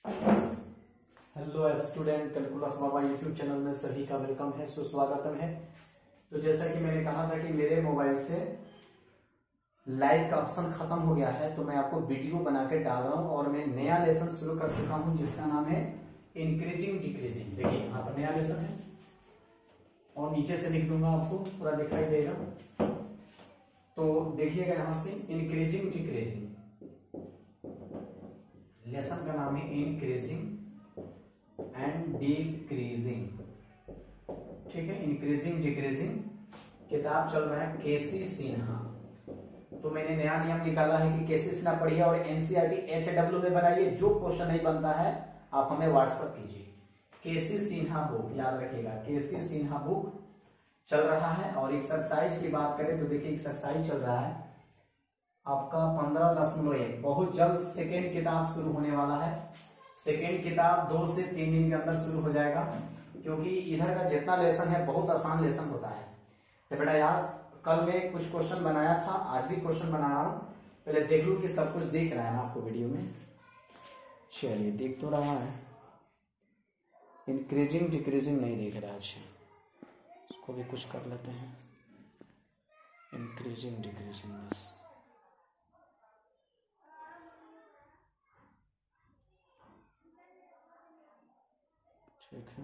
Hello student, calculus बाबा YouTube channel में सभी का वेलकम है, सुस्वागतम है। तो जैसा कि मैंने कहा था कि मेरे मोबाइल से लाइव का ऑप्शन खत्म हो गया है, तो मैं आपको वीडियो बना के डाल रहा हूं और मैं नया लेसन शुरू कर चुका हूं जिसका नाम है इंक्रीजिंग डिक्रीजिंग। देखिए यहाँ पर नया लेसन है और नीचे से लिख दूंगा, आपको पूरा दिखाई देगा। तो देखिएगा यहाँ से इंक्रीजिंग डिक्रीजिंग, लेसन का नाम है इंक्रीजिंग एंड डिक्रीजिंग। ठीक है, इंक्रीजिंग डिक्रीजिंग। किताब चल रहा है केसी सिन्हा। तो मैंने नया नियम निकाला है कि केसी सिन्हा पढ़िए और एनसीईआरटी HW में बनाइए। जो क्वेश्चन नहीं बनता है आप हमें व्हाट्सएप कीजिए। केसी सिन्हा बुक याद रखिएगा, केसी सिन्हा बुक चल रहा है। और एक्सरसाइज की बात करें तो देखिए एक्सरसाइज चल रहा है आपका 15.1। बहुत जल्द सेकेंड किताब शुरू होने वाला है। सेकेंड किताब 2 से 3 दिन के अंदर शुरू हो जाएगा, क्योंकि इधर का जितना लेसन है बहुत आसान लेसन होता है। तो बेटा यार, कल मैं कुछ क्वेश्चन बनाया था, आज भी क्वेश्चन बना रहा हूं। पहले देख लूं कि सब कुछ दिख रहा है ना आपको वीडियो में। चलिए, दिख तो रहा है। इंक्रीजिंग डिक्रीजिंग नहीं दिख रहा है। अच्छा, इसको भी कुछ कर लेते हैं। इंक्रीजिंग डिक्रीजिंग बस। ठीक है,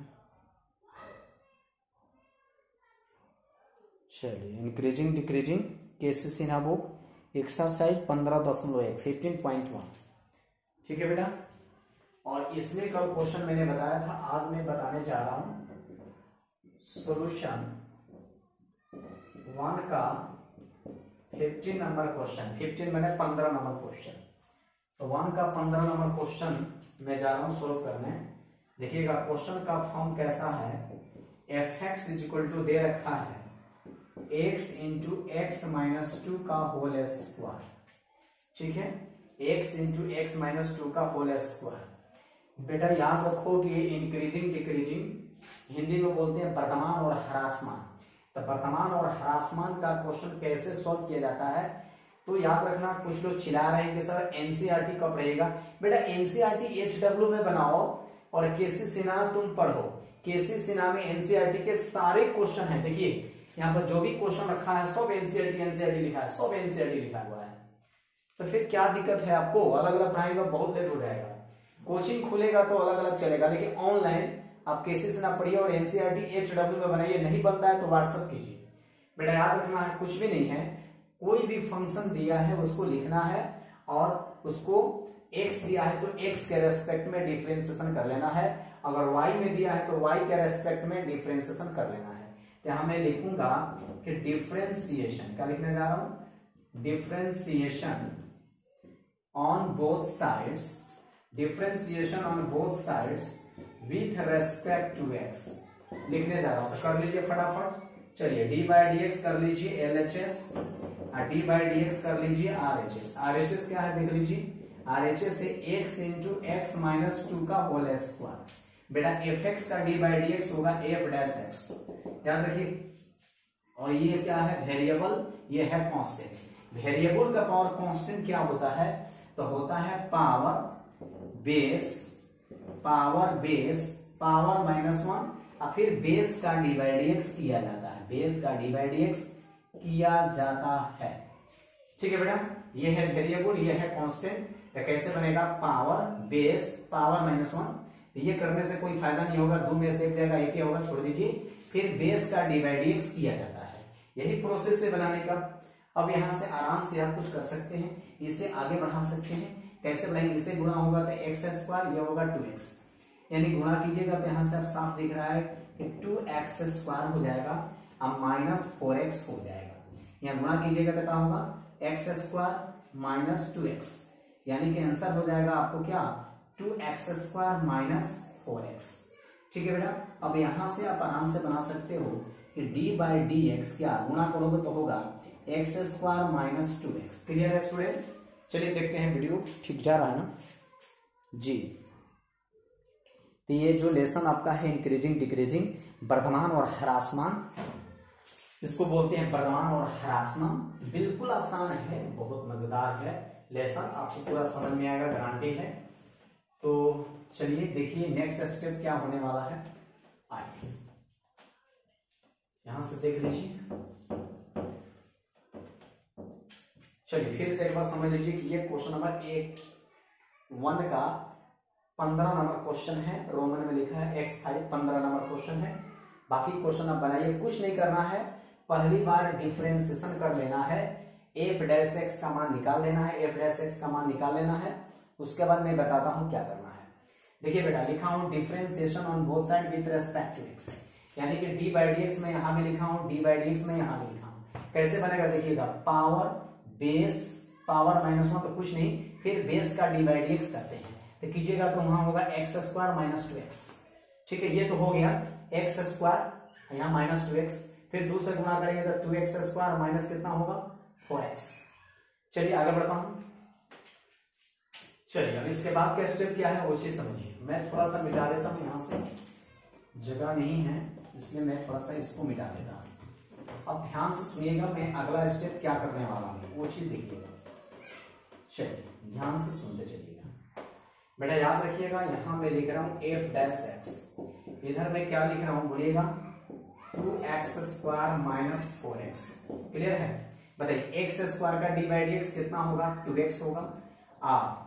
चलिए इंक्रीजिंग डिक्रीजिंग केसी सिन्हा बुक एक्सरसाइज 15.1 15.1। ठीक है बेटा। और इसमें कल क्वेश्चन मैंने बताया था, आज मैं बताने जा रहा हूं सॉल्यूशन 1 का 15 नंबर क्वेश्चन। 15 मैंने 15 नंबर क्वेश्चन। तो 1 का 15 नंबर क्वेश्चन मैं जा रहा हूं सोल्व करने। देखिएगा क्वेश्चन का फॉर्म कैसा है। fx इक्वल टू दे रखा है x इंटू एक्स माइनस 2 का होल स्क्वायर। ठीक है, x इंटू एक्स माइनस 2 का होल स्क्वायर। बेटा याद रखो कि इंक्रीजिंग डिक्रीजिंग हिंदी में बोलते हैं वर्तमान और ह्रासमान। तो वर्तमान और ह्रासमान का क्वेश्चन कैसे सॉल्व किया जाता है, तो याद रखना। कुछ लोग चिल्ला रहे हैं कि सर एनसीईआरटी कब रहेगा। बेटा एनसीईआरटी HW में बनाओ और केसी सिन्हा तुम पढ़ो। केसी सिन्हा में एनसीईआरटी के सारे क्वेश्चन हैं। देखिए यहाँ पर जो भी क्वेश्चन रखा है सब एनसीईआरटी लिखा है, सब एनसीईआरटी लिखा हुआ है। तो फिर क्या दिक्कत है आपको? अलग अलग पढ़ाएंगे बहुत लेट हो जाएगा। कोचिंग खुलेगा तो अलग अलग चलेगा, लेकिन ऑनलाइन आप केसी सिन्हा पढ़िए और एनसीईआरटी HW में बनाइए। नहीं बनता है तो व्हाट्सएप कीजिए। बेटा याद रखना है, कुछ भी नहीं है। कोई भी फंक्शन दिया है उसको लिखना है और उसको x दिया है तो x के रेस्पेक्ट में डिफरेंशिएशन कर लेना है। अगर y में दिया है तो y के रेस्पेक्ट में डिफरेंशिएशन कर लेना है। तो यहां मैं लिखूंगा कि डिफरेंशिएशन, क्या लिखने जा रहा हूं? Differentiation on both sides, differentiation on both sides with respect to x लिखने जा रहा हूं। तो कर लीजिए फटाफट। चलिए डी बाई डी एक्स कर लीजिए LHS और डी बाई डी एक्स कर लीजिए RHS। RHS क्या है देख लीजिए, RHS है x इंटू एक्स माइनस 2 का होल स्क्वायर। बेटा fx का डी बाई डी एक्स होगा f डैश x, याद रखिए। और ये क्या है? वेरिएबल, ये है कांस्टेंट। वेरिएबल का पावर कांस्टेंट क्या होता है? तो होता है पावर बेस पावर -1 और फिर बेस का डी बाई डी एक्स किया जाता है। बेस का डी बाई डी एक्स किया जाता है। ठीक है बेटा, ये है वेरिएबल, ये है कांस्टेंट। कैसे बनेगा? Power base power -1। ये करने से कोई फायदा नहीं होगा, 2 में से एक जाएगा, एक ही होगा, छोड़ दीजिए। फिर बेस का डी बाई डी एक्स किया जाता है। यही प्रोसेस है बनाने का। अब यहां से आराम से आप कुछ कर सकते हैं, इसे आगे बढ़ा सकते हैं। कैसे बढ़ाएंगे? इसे गुणा होगा तो x स्क्वायर, ये होगा 2x, यानी गुणा कीजिएगा तो यहां से अब साफ दिख रहा है कि 2x स्क्वायर हो जाएगा, अब -4x हो जाएगा। यहाँ गुणा कीजिएगा तो क्या होगा? x स्क्वायर माइनस 2x, यानी कि आंसर हो जाएगा आपको क्या? 2x square minus 4x। ठीक है बेटा, अब यहां से आप आराम से बना सकते हो कि d बाई डी एक्स क्या गुणा करोगे तो होगा x square minus 2x। Clear है स्टूडेंट? चलिए देखते हैं, वीडियो ठीक जा रहा है ना जी। तो ये जो लेसन आपका है इंक्रीजिंग डिक्रीजिंग, वर्धमान और ह्रासमान, इसको बोलते हैं वर्धमान और ह्रासमान। बिल्कुल आसान है, बहुत मजेदार है लेसन, आपको पूरा समझ में आएगा, गारंटी है। तो चलिए देखिए नेक्स्ट स्टेप क्या होने वाला है, आइए यहां से देख लीजिए। चलिए फिर से एक बार समझ लीजिए कि ये क्वेश्चन नंबर 1 का 15 नंबर क्वेश्चन है, रोमन में लिखा है x5 15 नंबर क्वेश्चन है। बाकी क्वेश्चन आप बनाइए, कुछ नहीं करना है, पहली बार डिफरेंशिएशन कर लेना है, f डैश x का मान निकाल लेना है, f डैश x का मान निकाल लेना है। उसके बाद मैं बताता हूं क्या करना है। देखिए बेटा लिखा हूं differentiation on both side with respect to x, यानी कि d बाई डी एक्स में यहां भी लिखा हूं, d बाई डी एक्स में यहां भी लिखा हूं। कैसे बनेगा देखिएगा, पावर बेस पावर -1 तो कुछ नहीं, फिर बेस का d बाई डी एक्स करते हैं तो कीजिएगा तो वहां होगा x स्क्वायर माइनस 2x। ठीक है, ये तो हो गया x स्क्वायर, यहाँ माइनस 2x, फिर 2 से गुणा करेंगे तो 2x स्क्वायर माइनस कितना होगा 4x। चलिए आगे बढ़ता हूं। चलिए अब इसके बाद का स्टेप क्या है वो चीज समझिए। मैं थोड़ा सा मिटा देता हूं, यहां से जगह नहीं है इसलिए मैं थोड़ा सा इसको मिटा देता हूं। अब ध्यान से सुनिएगा, मैं अगला स्टेप क्या करने वाला हूं वो चीज देखिएगा। चलिए ध्यान से सुनते चलिएगा बेटा, याद रखिएगा यहाँ मैं लिख रहा हूं f डैश x, इधर मैं क्या लिख रहा हूं बोलिएगा 2x square minus 4x। Clear है, बताइए x स्क्वायर का d बाई डी एक्स कितना होगा 2x होगा,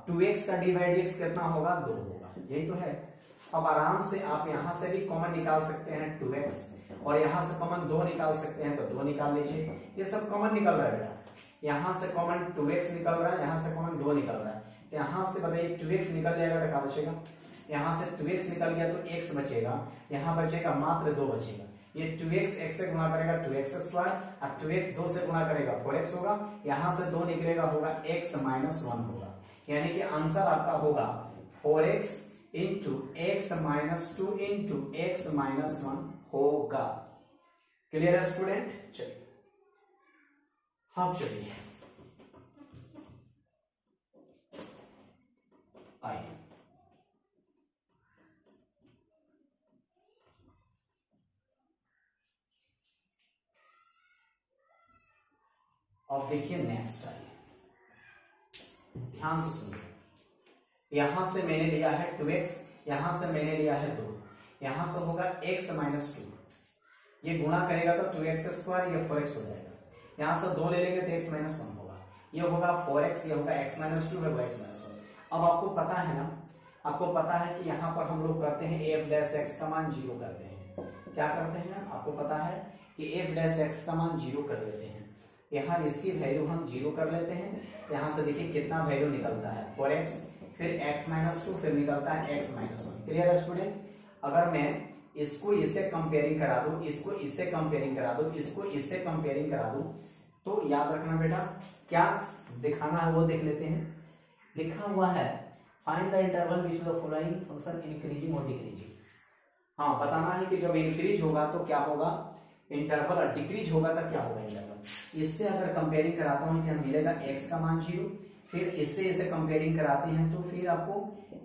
2x का d बाई डी एक्स कितना होगा 2 होगा, यही तो है। अब आराम से आप यहां से भी कॉमन निकाल सकते हैं 2x, और यहां से कॉमन 2 निकाल सकते हैं तो 2 निकाल लीजिए। ये सब कॉमन निकल रहा है बेटा, यहां से कॉमन 2x निकल रहा है, यहां से कॉमन 2 निकल रहा है, यहां से बताइए 2x निकल जाएगा तो क्या बचेगा, यहां से 2x निकल गया तो x बचेगा, यहां बचेगा मात्र 2 बचेगा। ये 2x x से गुणा करेगा 2x स्क्वायर, और 2x 2 से गुणा करेगा 4x होगा, यहां से 2 निकलेगा होगा x माइनस 1 होगा, यानी कि आंसर आपका होगा 4x into x minus 2 into x minus 1 होगा। क्लियर है स्टूडेंट? चलिए अब चलिए आइए अब देखिए नेक्स्ट आइए, ध्यान से सुनिए। यहां से मैंने लिया है 2x, यहां से मैंने लिया है 2, यहां से होगा x माइनस 2, ये गुणा करेगा तो 2x स्क्वायर, ये 4x हो जाएगा, यहां से 2 ले लेंगे तो x माइनस 1 होगा, ये होगा 4x, ये होगा x माइनस 2, है वो x माइनस 1। अब आपको पता है ना, आपको पता है कि यहाँ पर हम लोग करते हैं f डैश x का मान 0 करते हैं। क्या करते हैं, आपको पता है कि f डैश x का मान 0 कर लेते हैं, यहाँ इसकी वैल्यू हम 0 कर लेते हैं। यहाँ से देखिए कितना वैल्यू निकलता है 4x, फिर x माइनस 2, फिर निकलता है x माइनस 1। क्लियर है स्टूडेंट? अगर मैं इसको इससे कंपेयरिंग करा दूं, इसको इससे कंपेयरिंग करा दूं, इसको इससे कंपेयरिंग करा दूं, तो याद रखना बेटा क्या दिखाना है वो देख लेते हैं। लिखा हुआ है find the interval which the following function increasing और डिक्रीजिंग। हाँ, बताना है कि जब इंक्रीज होगा तो क्या होगा इंटरवल, और डिक्रीज होगा तो क्या होगा इंटरवल। इससे अगर कंपेयरिंग कराता हूं तो मिलेगा x का मान 0, फिर इससे इसे कंपेयरिंग कराते हैं तो फिर आपको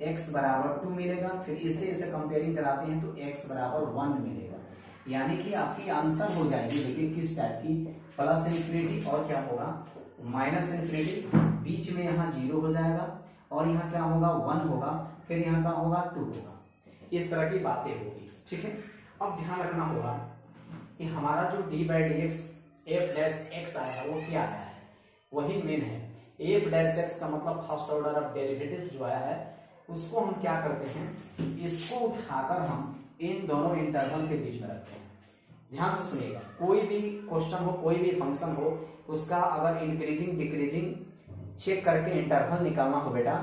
x बराबर 2 मिलेगा, फिर इससे इसे कंपेयरिंग कराते हैं तो x बराबर 1 मिलेगा, यानी कि आपकी आंसर हो जाएगी देखिए किस टाइप की, प्लस इंफिनिटी और क्या होगा माइनस इंफिनिटी, बीच में यहाँ 0 हो जाएगा और यहाँ क्या होगा 1 होगा, फिर यहाँ क्या होगा 2 होगा, इस तरह की बातें होगी। ठीक है, अब ध्यान रखना होगा कि हमारा जो d by d x F dash x आया है वो क्या आया है, वही मेन है। एफ डैश एक्स का मतलब फर्स्ट ऑर्डर ऑफ डेरिवेटिव जो आया है उसको हम क्या करते हैं, इसको उठाकर हम इन दोनों इंटरवल के बीच में रखते हैं। ध्यान से सुनिएगा, कोई भी क्वेश्चन हो, कोई भी फंक्शन हो, उसका अगर इंक्रीजिंग डिक्रीजिंग चेक करके इंटरवल निकालना हो बेटा,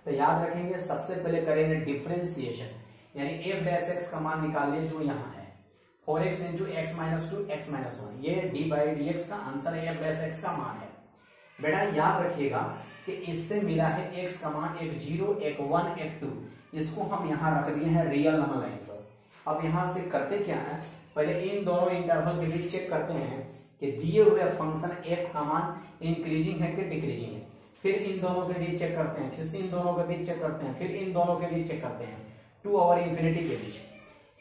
तो याद रखेंगे सबसे पहले करेंगे डिफरेंशिएशन, यानी एफ डैश एक्स का मान निकालिए जो यहाँ है 4x into x minus 2 x minus 1, ये डी बाई डी एक्स का आंसर है, एफ डैश एक्स का मान है। बेटा याद रखिएगा कि इससे मिला है x का मान, एक 0 एक 1 एक 2, इसको हम यहाँ रख दिए हैं रियल नंबर लाइन पर। अब यहाँ से करते क्या है, पहले इन दोनों इंटरवल के बीच चेक करते हैं कि दिए हुए फंक्शन f का मान इंक्रीजिंग है कि डिक्रीजिंग है, फिर इन दोनों के बीच चेक करते हैं, फिर इन दोनों के बीच चेक करते हैं, फिर इन दोनों के बीच चेक करते हैं, 2 और इंफिनिटी के बीच।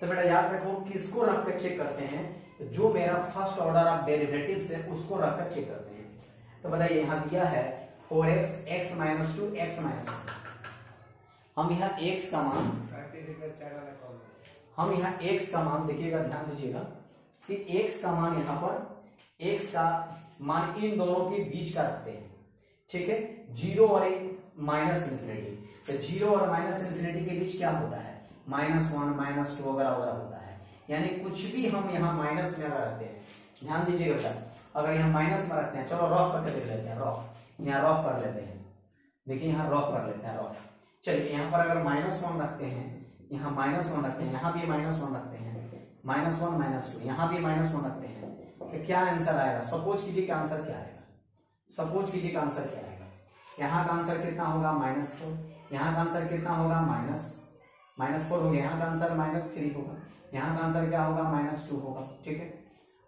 तो बेटा याद रखो किसको रख कर चेक करते हैं, जो मेरा फर्स्ट ऑर्डर ऑफ डेरिवेटिव्स है उसको रख कर चेक करते हैं। तो बताइए यहाँ दिया है 4x x minus 2 x minus 1, हम यहाँ x का मान देखिएगा, ध्यान दीजिएगा कि x का मान यहाँ पर x का मान इन दोनों के बीच का रखते हैं, ठीक है, 0 और माइनस इन्फिनिटी। तो 0 और माइनस इन्फिनिटी के बीच क्या होता है, -1 -2 वगैरह वगैरह होता है। यानी कुछ भी हम यहाँ माइनस में अगर रखते हैं, ध्यान दीजिएगा बेटा, अगर यहाँ माइनस में रखते हैं, चलो रफ करके देख लेते हैं, रफ यहाँ रफ कर लेते हैं, देखिए यहाँ रफ कर लेते हैं रफ। चलिए यहाँ पर अगर -1 रखते हैं, यहाँ -1 रखते हैं, यहाँ भी -1 रखते हैं, -1 -2, यहाँ भी -1 रखते हैं, तो क्या आंसर आएगा? सपोज कीजिए कि आंसर क्या आएगा, सपोज कीजिए का आंसर क्या आएगा। यहाँ का आंसर कितना होगा, -4, यहाँ का आंसर कितना होगा, -4 हो गया, यहाँ का आंसर -3 होगा, यहाँ का आंसर क्या होगा, -2 होगा, ठीक है।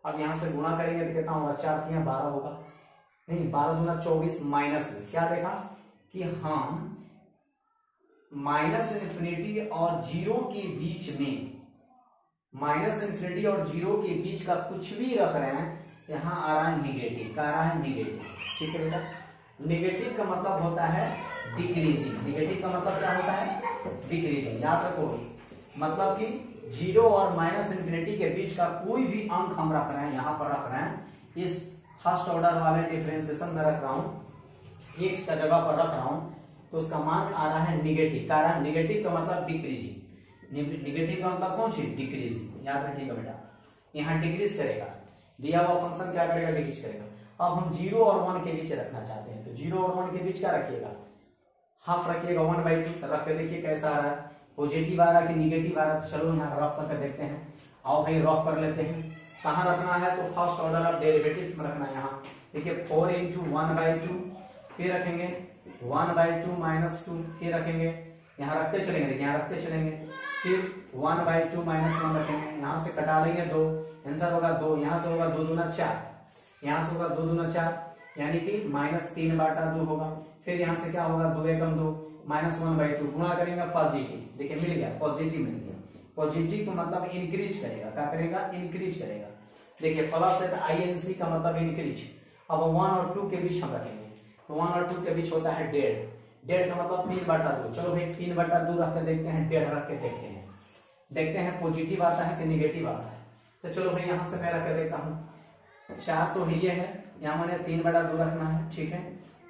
अब यहाँ से गुणा करेंगे तो कितना होगा, 4 3 12 होगा, नहीं 12 दूना 24, माइनस में क्या देखा कि हम -∞ और 0 के बीच में, -∞ और 0 के बीच का कुछ भी रख रहे हैं, यहाँ आ रहा है निगेटिव, का आ रहा है निगेटिव, ठीक है बेटा। निगेटिव का मतलब होता है डिक्रीजिंग, निगेटिव का मतलब क्या होता है, डिक्रीजिंग, याद रखो, मतलब कि 0 और -∞ के बीच का कोई भी अंक हम रख रहे हैं, यहाँ पर रख रहे हैं, इस फर्स्ट ऑर्डर वाले डिफरेंशिएशन में रख रहा हूँ, x का जगह पर रख रहा हूँ, तो उसका मान आ रहा है निगेटिव, का रहा है निगेटिव का मतलब डिक्रीजिंग, निगेटिव का मतलब कौन सी, डिक्रीजिंग, याद रखिएगा बेटा। यहाँ डिक्रीज करेगा, दिया हुआ फंक्शन क्या करेगा, डिक्रीज करेगा। अब हम 0 और 1 के बीच रखना चाहते हैं, तो 0 और 1 के बीच क्या रखिएगा, हाफ रखिएगा, 1/2 रख के देखिए कैसा आ रहा है, पॉजिटिव आ रहा है कि निगेटिव आ रहा है। चलो यहाँ रफ करके देखते हैं, आओ भाई रफ कर लेते हैं। कहाँ रखना है, तो फर्स्ट ऑर्डर ऑफ डेरिवेटिव्स में रखना है। यहाँ देखिए 4 × 1/2, फिर रखेंगे 1/2 -2, फिर रखेंगे, यहाँ रखते चलेंगे, देखिए यहाँ रखते चलेंगे, फिर 1/2 -1 रखेंगे, यहाँ से कटा लेंगे 2, आंसर होगा 2, यहाँ से होगा 2 दूना 4, यहाँ से होगा 2 दूना 4, यानी कि -3/2 होगा। फिर यहाँ से क्या होगा, 2 एकम 2, -1/2, गुणा करेंगे पॉजिटिव, देखिए मिल गया, पॉजिटिव मिल गया। पॉजिटिव का मतलब इंक्रीज करेगा, क्या करेगा, इंक्रीज करेगा। देखिए प्लस है तो INC का मतलब इंक्रीज। अब 1 और 2 के बीच हम रखेंगे, तो 1 और 2 के बीच होता है 1.5 का मतलब 3/2। चलो भाई 3/2 रख के देखते हैं, 1.5 रख के देखते हैं पॉजिटिव आता है कि निगेटिव आता है। तो चलो भाई यहाँ से मैं रख के देखता हूँ, 4 तो ये है, यहाँ मैंने 3/2 रखना है, ठीक है।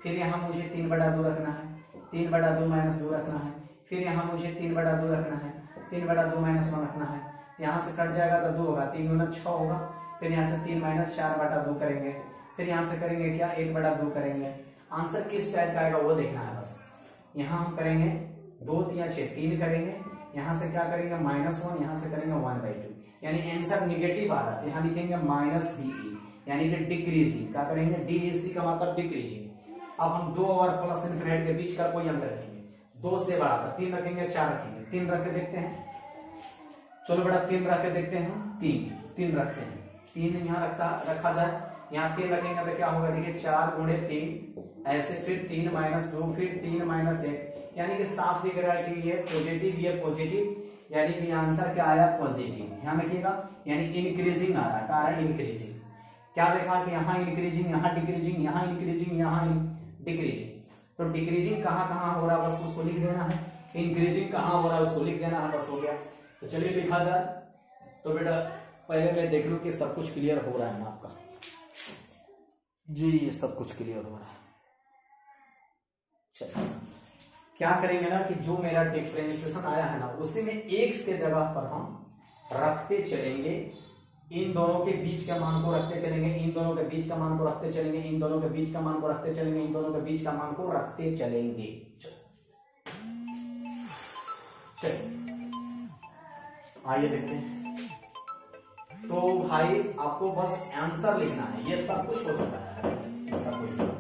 फिर यहाँ मुझे 3/2 रखना है, 3/2 -2 रखना है, फिर यहाँ मुझे 3/2 रखना है, 3/2 -1 रखना है। यहाँ से कट जाएगा तो 2 होगा, 3 गुना 6 होगा, फिर यहाँ से 3 - 4/2 करेंगे, फिर यहाँ से करेंगे क्या, 1/2 करेंगे। आंसर किस टाइप का आएगा वो देखना है बस। यहाँ हम करेंगे 2 3 6 3 करेंगे, यहाँ से क्या करेंगे -1, यहाँ से करेंगे 1/2, यानी आंसर निगेटिव आ रहा है। यहाँ लिखेंगे -DE, यानी कि डिक्रीजिंग, क्या करेंगे, DEC का मतलब डिक्रीजिंग। अब हम 2 और प्लस इन्फिनिटी के बीच का कोई अंक रखेंगे, 2 से बढ़ाकर 3 रखेंगे, 4 रखेंगे, 3 रख के देखते हैं। चलो बेटा 3 रख के देखते हैं, 3 रखते हैं, 3 यहाँ रखा जाए, यहाँ 3 रखेंगे तो क्या होगा, देखिए 4 × 3 ऐसे, फिर 3 - 2, फिर 3 - 1, यानी कि साफ दिख रहा है कि ये पॉजिटिव, यानी कि आंसर क्या आया, पॉजिटिव। ध्यान रखिएगा, यानी इंक्रीजिंग आ रहा है, क्या आ रहा है, इंक्रीजिंग। क्या देखा कि यहाँ इंक्रीजिंग, यहाँ डिक्रीजिंग, यहाँ इंक्रीजिंग, यहाँ डिक्रीजिंग। तो डिक्रीजिंग कहाँ कहाँ हो रहा है बस उसको लिख देना है, इंक्रीजिंग कहाँ हो रहा है उसको लिख देना है, बस हो गया। तो चलिए लिखा जाए। तो बेटा पहले मैं देख लूं कि सब कुछ क्लियर हो रहा है ना आपका, जी ये सब कुछ क्लियर हो रहा है। चलिए क्या करेंगे ना कि जो मेरा डिफरेंशिएशन आया है ना, उसी में x के जगह पर हम रखते चलेंगे, इन दोनों के बीच के मान को रखते चलेंगे, इन दोनों के बीच का मान को रखते चलेंगे, इन दोनों के बीच का मान को रखते चलेंगे, इन दोनों के बीच का मान को रखते चलेंगे। चलिए आइए देखते हैं। तो भाई आपको बस आंसर लिखना है, ये सब कुछ हो चुका है, इसका कोई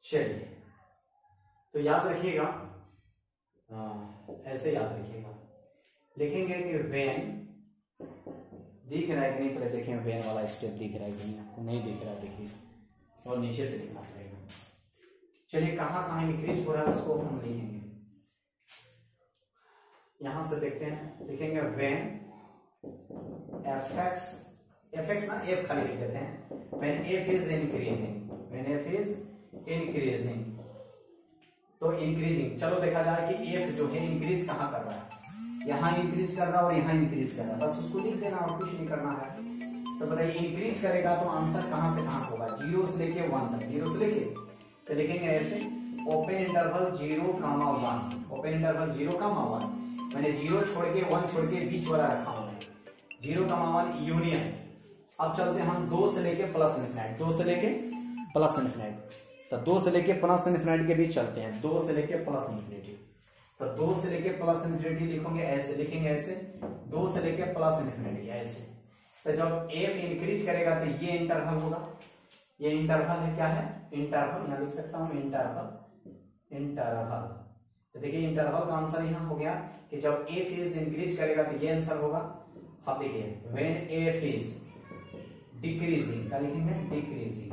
चलिए तो याद रखिएगा, ऐसे याद रखिएगा, लिखेंगे कि वेन, दिख रहा है कि नहीं, पहले देखें वेन वाला स्टेप दिख रहा है कि नहीं, आपको नहीं दिख रहा है देखिए, और नीचे से लिखना पड़ेगा। चलिए कहाँ कहाँ इंक्रीज हो रहा है उसको हम लिखेंगे, यहां से देखते हैं, लिखेंगे व्हेन fx ना f खाली लिख देते हैं, when f is increasing, when f is increasing, तो इंक्रीजिंग, चलो देखा जाए कि f जो है इंक्रीज कहां कर रहा है, यहां इंक्रीज कर रहा है और यहां इंक्रीज कर रहा है, बस उसको लिख देना और कुछ नहीं करना है। तो बताइए इंक्रीज करेगा तो आंसर कहां से कहां होगा, 0 से लेके 1 तक, 0 से लेके, तो लिखेंगे ऐसे ओपन इंटरवल 0,1, ओपन इंटरवल 0,1, मैंने 0 छोड़ के 1 छोड़ के बीच वाला रखा हूं, 0,1 यूनियन। अब चलते हैं हम 2 से लेके प्लस इनफिनिटी, 2 से लेके प्लस इनफिनिटी, तो 2 से लेके प्लस इनफिनिटी के बीच चलते हैं, 2 से लेके प्लस इनफिनिटी, तो 2 से लेके प्लस इनफिनिटी लिखेंगे ऐसे, लिखेंगे ऐसे 2 से लेके प्लस इनफिनिटी ऐसे। तो जब f इंक्रीज करेगा तो ये इंटरवल होगा, ये इंटरवल है, क्या है इंटरवल, यहां लिख सकता हूं इंटरवल, इंटरवल। तो देखिए इंटरवल का आंसर यहां हो गया कि जब f इज इंक्रीज करेगा तो ये आंसर होगा। अब देखिए व्हेन f इज डिक्रीजिंग, क्या लिखेंगे decreasing,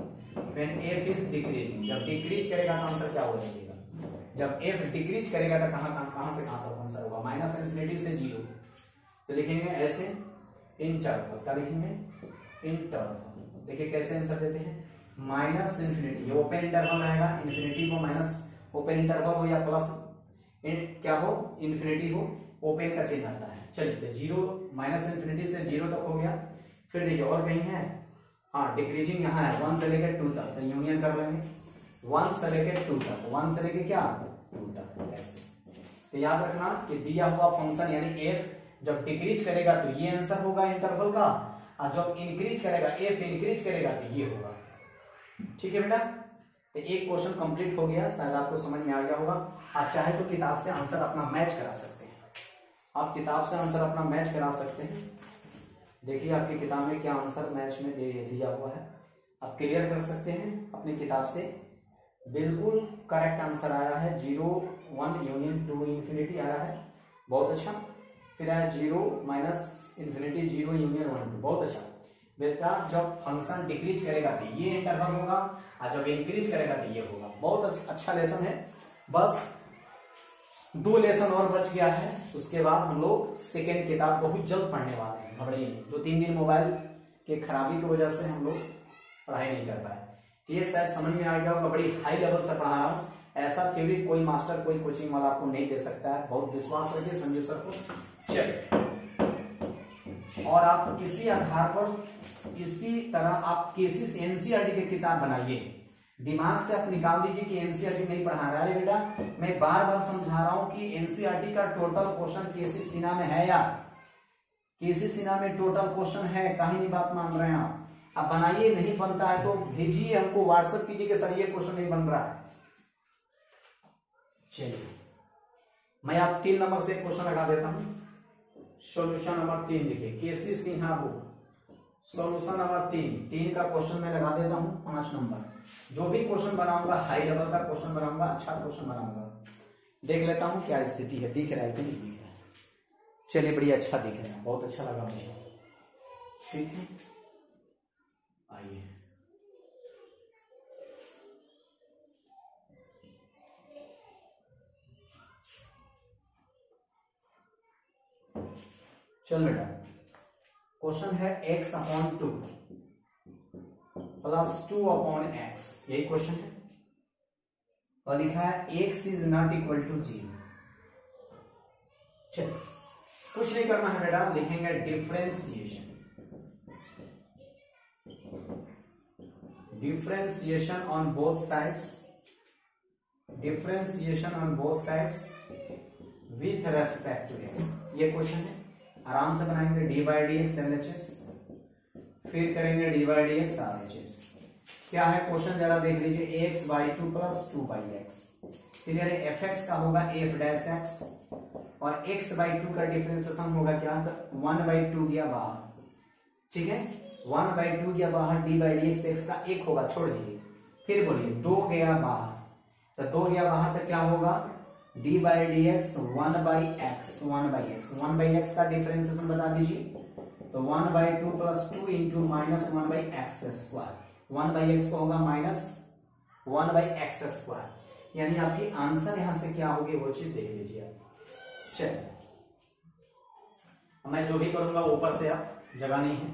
when f is decreasing, जब डिक्रीज करेगा तो आंसर क्या हो जाएगा, जब f डिक्रीज करेगा तो कहां से कहां तक आंसर होगा, माइनस इनफिनिटी से 0, तो लिखेंगे ऐसे इंटरवल, क्या लिखेंगे इंटरवल। देखिए कैसे आंसर देते हैं, माइनस इनफिनिटी, ये ओपन इंटरवल रहेगा, इनफिनिटी को माइनस, ओपन इंटरवल हो या प्लस क्या हो इनफिनिटी हो, ओपन का चिन्ह आता है। चलिए तो 0 माइनस इनफिनिटी से 0 तक हो गया। फिर देखिए और कहीं है, हाँ डिक्रीजिंग यहाँ है 1 से लेकर 2 तक, तो यूनियन कर लेंगे 1 से लेकर 2 तक, 1 से लेकर क्या 2 तक ऐसे। तो याद रखना कि दिया हुआ फंक्शन यानी f जब डिक्रीज करेगा तो ये आंसर होगा इंटरवल का, और जब इंक्रीज करेगा f इंक्रीज करेगा तो ये होगा। ठीक है बेटा, तो एक क्वेश्चन कंप्लीट हो गया, शायद आपको समझ में आ गया होगा। आप चाहे तो किताब से आंसर अपना मैच करा सकते हैं, आप किताब से आंसर अपना मैच करा सकते हैं। देखिए आपकी किताब में क्या आंसर मैच में दिया हुआ है, आप क्लियर कर सकते हैं अपनी किताब से। बिल्कुल करेक्ट आंसर आया है, 0 1 यूनियन 2 इंफिनिटी आया है, बहुत अच्छा। फिर आया 0 माइनस इनफिनिटी 0 यूनियन 1 2, बहुत अच्छा बेटा। जब फंक्शन डिक्रीज करेगा तो ये इंटरवल होगा, और जब इंक्रीज करेगा तो ये होगा। बहुत अच्छा लेसन है, बस 2 लेसन और बच गया है, उसके बाद हम लोग सेकेंड किताब बहुत जल्द पढ़ने वाले हैं। घबराइए नहीं, 2-3 दिन मोबाइल के खराबी की वजह से हम लोग पढ़ाई नहीं कर पाए। ये शायद समझ में आ गया होगा, बड़ी हाई लेवल से पढ़ा रहा हूँ, ऐसा थ्योरी कोई मास्टर कोई कोचिंग वाला आपको नहीं दे सकता है। बहुत विश्वास रखिए संजीव सर को। चलिए, और आप इसी आधार पर इसी तरह आप केसेस एनसीईआरटी की किताब बनाइए, दिमाग से आप निकाल दीजिए कि एनसीईआरटी नहीं पढ़ा रहा है। बेटा मैं बार बार समझा रहा हूं कि एनसीईआरटी का टोटल क्वेश्चन केसी सिन्हा में है यार, केसी सिन्हा में टोटल क्वेश्चन है, कहीं नहीं बात मान रहे हैं आप बनाइए। नहीं बनता है तो भेजिए हमको, व्हाट्सएप कीजिए कि सर ये क्वेश्चन नहीं बन रहा है। चलिए मैं आप 3 नंबर से क्वेश्चन लगा देता हूं। सॉल्यूशन नंबर 3 देखिए, केसी सिन्हा बुक सॉल्यूशन नंबर 3 का क्वेश्चन मैं लगा देता हूं 5 नंबर। जो भी क्वेश्चन बनाऊंगा हाई लेवल का क्वेश्चन बनाऊंगा, अच्छा क्वेश्चन बनाऊंगा। देख लेता हूं क्या स्थिति है, दिख रहा है कि नहीं दिख रहा है। चलिए बड़ी अच्छा दिख रहा है, बहुत अच्छा लगा मुझे। ठीक है, आइए चल बेटा, क्वेश्चन है x/2 प्लस 2/x, यही क्वेश्चन है, और लिखा है x is not equal to 0। चलिए कुछ नहीं करना है बेटा, लिखेंगे differentiation, differentiation on both sides, differentiation on both sides with respect to x। ये क्वेश्चन है, आराम से बनाएंगे। d/dx LHS, फिर करेंगे d/dx RHS। क्या है क्वेश्चन जरा देख लीजिए, x/2 प्लस 2/x, क्लियर है। fx का होगा f'(x) और x/2 का डिफरेंशिएशन होगा क्या, 1/2 गया बाहर, ठीक है, 1/2 गया बाहर, d/dx x का 1 होगा, छोड़ दीजिए। फिर बोलिए 2 गया बाहर, तो 2 गया बाहर तो क्या होगा, d/dx 1/x, 1/x का डिफरेंशिएशन बता दीजिए, तो 1/2 plus 2 into minus 1/x², 1/x को होगा माइनस 1/x², यानी आपकी आंसर यहां से क्या होगी वो चीज देख लीजिए आप। चलिए मैं जो भी करूंगा ऊपर से आप जगह नहीं है,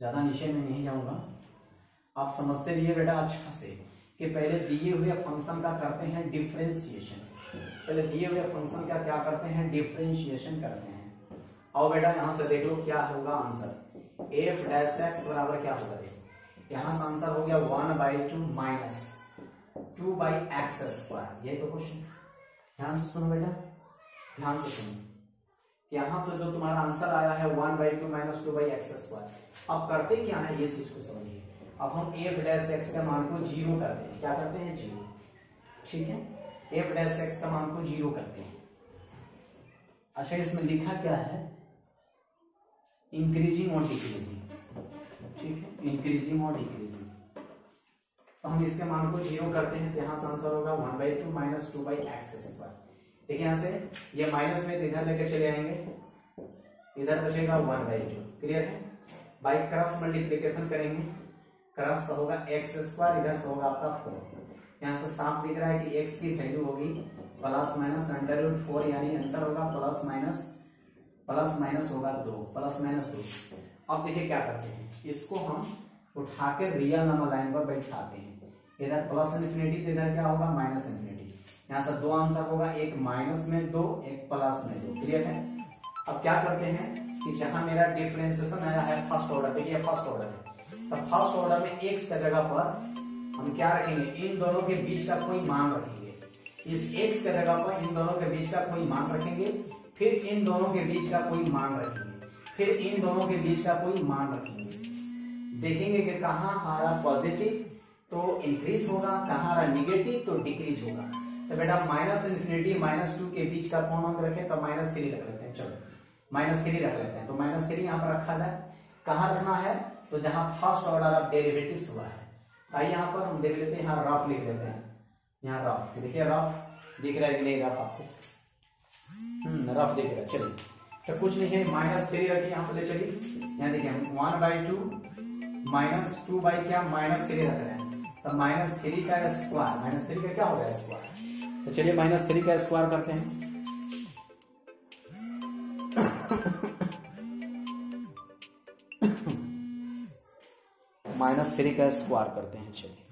ज्यादा नीचे में नहीं जाऊंगा। आप समझते रहिए बेटा अच्छा से कि पहले दिए हुए फंक्शन का करते हैं डिफरेंशिएशन। पहले दिए हुए फंक्शन का क्या करते हैं, डिफरेंशिएशन करते हैं। आओ बेटा यहां से देख लो क्या होगा आंसर। एफ डैश एक्स बराबर क्या होगा, देखो यहां से आंसर हो गया 1/2 माइनस 2/x स्क्वायर। ये तो क्वेश्चन, ध्यान से सुनो बेटा, ध्यान से सुनो। यहां से जो तुम्हारा आंसर आया है 1/2 माइनस 2/x स्क्वायर। अब करते क्या है ये चीज को समझिए। अब हम एफ डैश एक्स का मान को 0 करते हैं। क्या करते हैं, 0। ठीक है, एफ डैश एक्स का मान को 0 करते हैं। अच्छा इसमें लिखा क्या है, इंक्रीजिंग और डिक्रीजिंग। ठीक है, इंक्रीजिंग और डिक्रीजिंग। तो हम इसके मान को 0 करते हैं तो यहां से आंसर होगा 1/2 माइनस 2/x स्क्वायर। देखिए यहां से ये माइनस में इधर लेकर चले आएंगे, इधर बचेगा 1/2। क्लियर है, बाई क्रॉस मल्टीप्लीकेशन करेंगे, क्रॉस का होगा x स्क्वायर, इधर से होगा आपका 4। यहां से साफ दिख रहा है कि x की वैल्यू होगी प्लस माइनस √4, यानी आंसर होगा प्लस माइनस होगा 2, प्लस माइनस 2। अब देखिए क्या करते हैं, इसको हम उठाकर रियल नंबर लाइन पर बैठाते हैं। इधर प्लस इन्फिनिटी तो इधर क्या होगा माइनस इन्फिनिटी। यहाँ से 2 आंसर होगा, एक माइनस में 2, एक प्लस में 2। क्लियर है। अब क्या करते हैं कि जहां मेरा डिफरेंशिएशन आया है फर्स्ट ऑर्डर, देखिए फर्स्ट ऑर्डर है, तो फर्स्ट ऑर्डर में x का जगह पर हम क्या रखेंगे, इन दोनों के बीच का कोई मान रखेंगे। इस x का जगह पर इन दोनों के बीच का कोई मान रखेंगे, फिर इन दोनों के बीच का कोई मान रखेंगे, फिर इन दोनों के बीच का कोई मान रखेंगे। देखेंगे कि कहाँ आ रहा पॉजिटिव तो इंक्रीज होगा, कहाँ आ रहा निगेटिव तो डिक्रीज होगा। तो बेटा माइनस इन्फिनिटी -2 के बीच का कौन अंक रखें, तो -3 रख लेते हैं। चलो -3 रख लेते हैं, तो -3 यहाँ पर रखा जाए। कहाँ रखना है, तो जहां फर्स्ट ऑर्डर ऑफ डेरिवेटिव्स हुआ है। आइए यहाँ पर हम देख लेते हैं, यहाँ रफ लिख लेते हैं। यहाँ रफ देखिए, रफ दिख रहा है कि नहीं, रफ आपको रफ दिख रहा है। चलिए तो कुछ नहीं है, -3 रखिए यहाँ पर ले चलिए। यहाँ देखिए 1/2 माइनस 2 बाई क्या -3 रख रहे हैं, तो -3 का स्क्वायर, -3 का क्या होगा स्क्वायर। तो चलिए -3 का स्क्वायर करते हैं। -3 का स्क्वायर करते हैं। चलिए